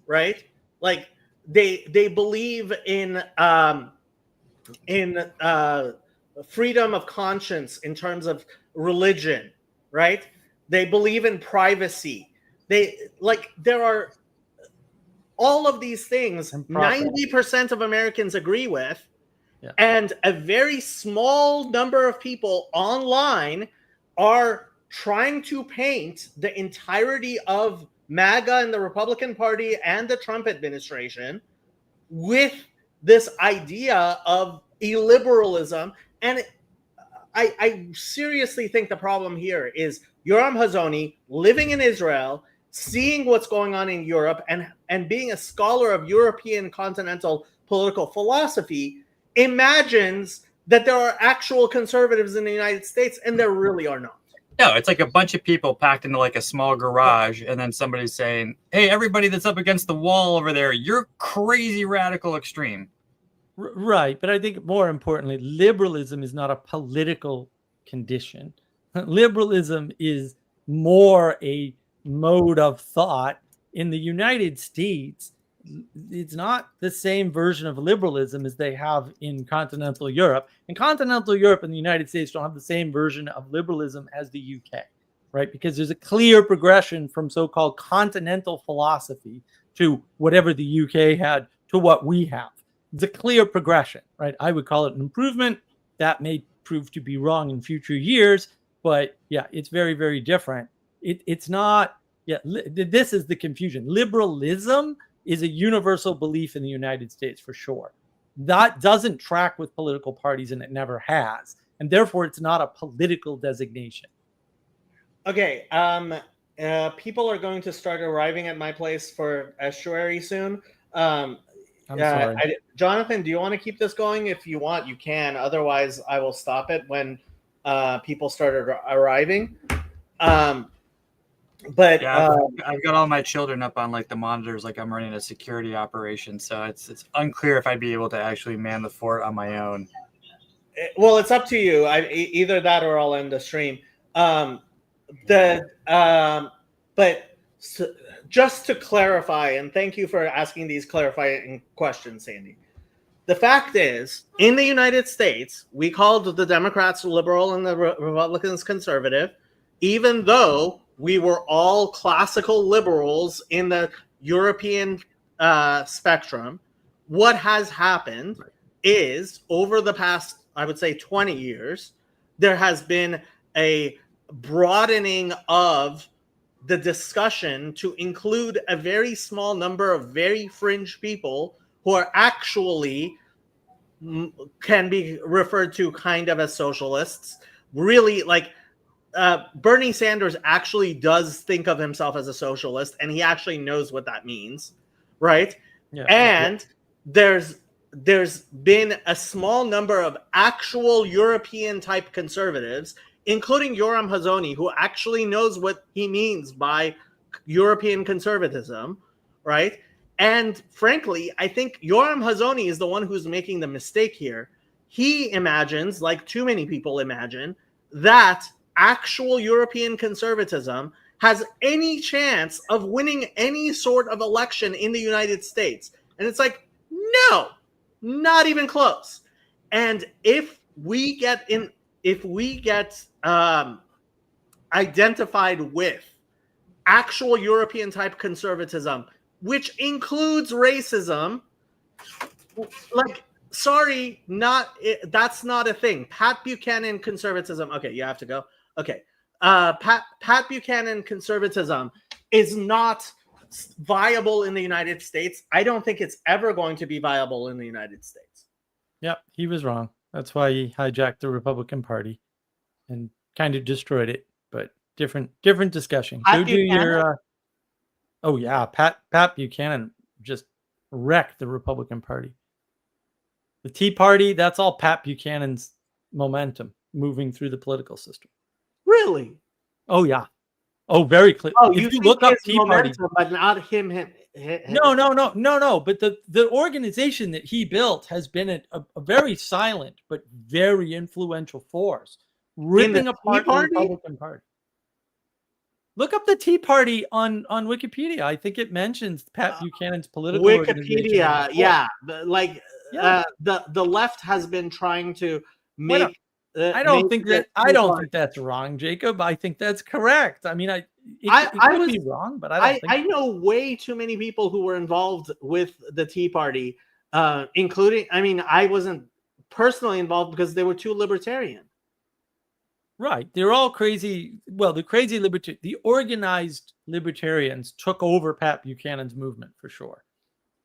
right? Like, they believe in freedom of conscience in terms of religion, right? They believe in privacy. There are all of these things 90% of Americans agree with. Yeah. And a very small number of people online are trying to paint the entirety of MAGA and the Republican Party and the Trump administration with this idea of illiberalism. And I seriously think the problem here is Yoram Hazony living in Israel, seeing what's going on in Europe, and being a scholar of European continental political philosophy, imagines that there are actual conservatives in the United States, and there really are not. No, it's like a bunch of people packed into like a small garage, and then somebody's saying, hey, everybody that's up against the wall over there, you're crazy radical extreme. Right, but I think more importantly, liberalism is not a political condition. Liberalism is more a mode of thought. In the United States, it's not the same version of liberalism as they have in continental Europe. In continental Europe and the United States don't have the same version of liberalism as the UK, right? Because there's a clear progression from so-called continental philosophy to whatever the UK had to what we have. It's a clear progression, right? I would call it an improvement. That may prove to be wrong in future years, but yeah, it's very, very different. It's not, this is the confusion. Liberalism is a universal belief in the United States for sure. That doesn't track with political parties, and it never has. And therefore, it's not a political designation. Okay. People are going to start arriving at my place for estuary soon. I'm sorry. Jonathan, do you want to keep this going? If you want, you can. Otherwise, I will stop it when people started arriving. But yeah, I've got all my children up on like the monitors, like I'm running a security operation. So it's unclear if I'd be able to actually man the fort on my own. Well, it's up to you. Either that or I'll end the stream. Just to clarify, and thank you for asking these clarifying questions, Sandy. The fact is, in the United States, we called the Democrats liberal and the Republicans conservative, even though we were all classical liberals in the European spectrum. What has happened is, over the past, I would say, 20 years, there has been a broadening of the discussion to include a very small number of very fringe people who are actually can be referred to kind of as socialists. Really, like Bernie Sanders actually does think of himself as a socialist, and he actually knows what that means, right? Yeah. And there's been a small number of actual European type conservatives, including Yoram Hazony, who actually knows what he means by European conservatism, right? And frankly, I think Yoram Hazony is the one who's making the mistake here. He imagines, like too many people imagine, that actual European conservatism has any chance of winning any sort of election in the United States. And it's like, no, not even close. And if we get identified with actual European type conservatism, which includes racism, like, sorry, that's not a thing. Pat Buchanan conservatism. Okay, you have to go. Okay. Pat Buchanan conservatism is not viable in the United States. I don't think it's ever going to be viable in the United States. Yep, he was wrong. That's why he hijacked the Republican Party and kind of destroyed it. But different discussion. Go do your. Oh yeah, Pat Buchanan just wrecked the Republican Party. The Tea Party, that's all Pat Buchanan's momentum moving through the political system. Really? Oh yeah. Oh, very clear. Oh, if you look up Tea Party, but not him. No. But the organization that he built has been a very silent but very influential force, ripping apart the Republican Party. Look up the Tea Party on Wikipedia. I think it mentions Pat Buchanan's political Wikipedia. Yeah, the left has been trying to make. I don't think that's wrong, Jacob. I think that's correct. I mean, it could be wrong, but I know way too many people who were involved with the Tea Party, including. I mean, I wasn't personally involved because they were too libertarian. Right. They're all crazy. Well, the organized libertarians took over Pat Buchanan's movement for sure.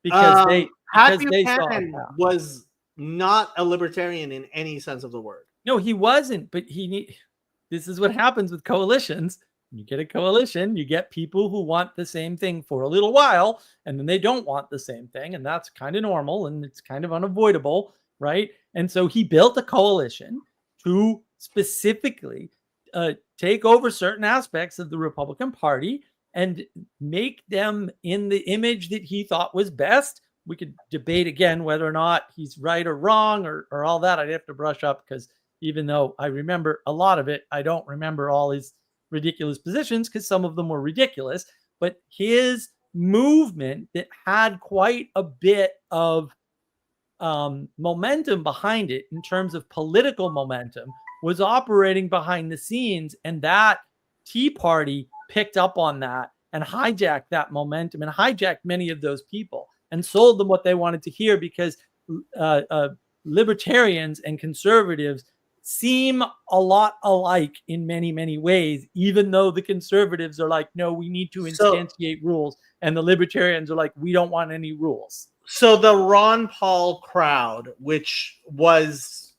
Because Pat Buchanan was not a libertarian in any sense of the word. No, he wasn't. But this is what happens with coalitions. You get a coalition, you get people who want the same thing for a little while, and then they don't want the same thing. And that's kind of normal and it's kind of unavoidable. Right. And so he built a coalition to specifically take over certain aspects of the Republican Party and make them in the image that he thought was best. We could debate again whether or not he's right or wrong or all that. I'd have to brush up because even though I remember a lot of it, I don't remember all his ridiculous positions because some of them were ridiculous. But his movement that had quite a bit of momentum behind it in terms of political momentum was operating behind the scenes, and that Tea Party picked up on that and hijacked that momentum and hijacked many of those people and sold them what they wanted to hear because libertarians and conservatives seem a lot alike in many, many ways, even though the conservatives are like, no, we need to instantiate rules. And the libertarians are like, we don't want any rules. So the Ron Paul crowd, which was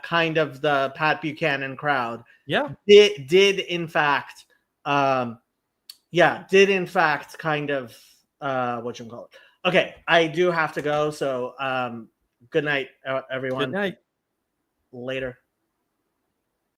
kind of the Pat Buchanan crowd. Yeah. Did in fact kind of whatchamacallit. Okay, I do have to go. So good night, everyone. Good night. Later.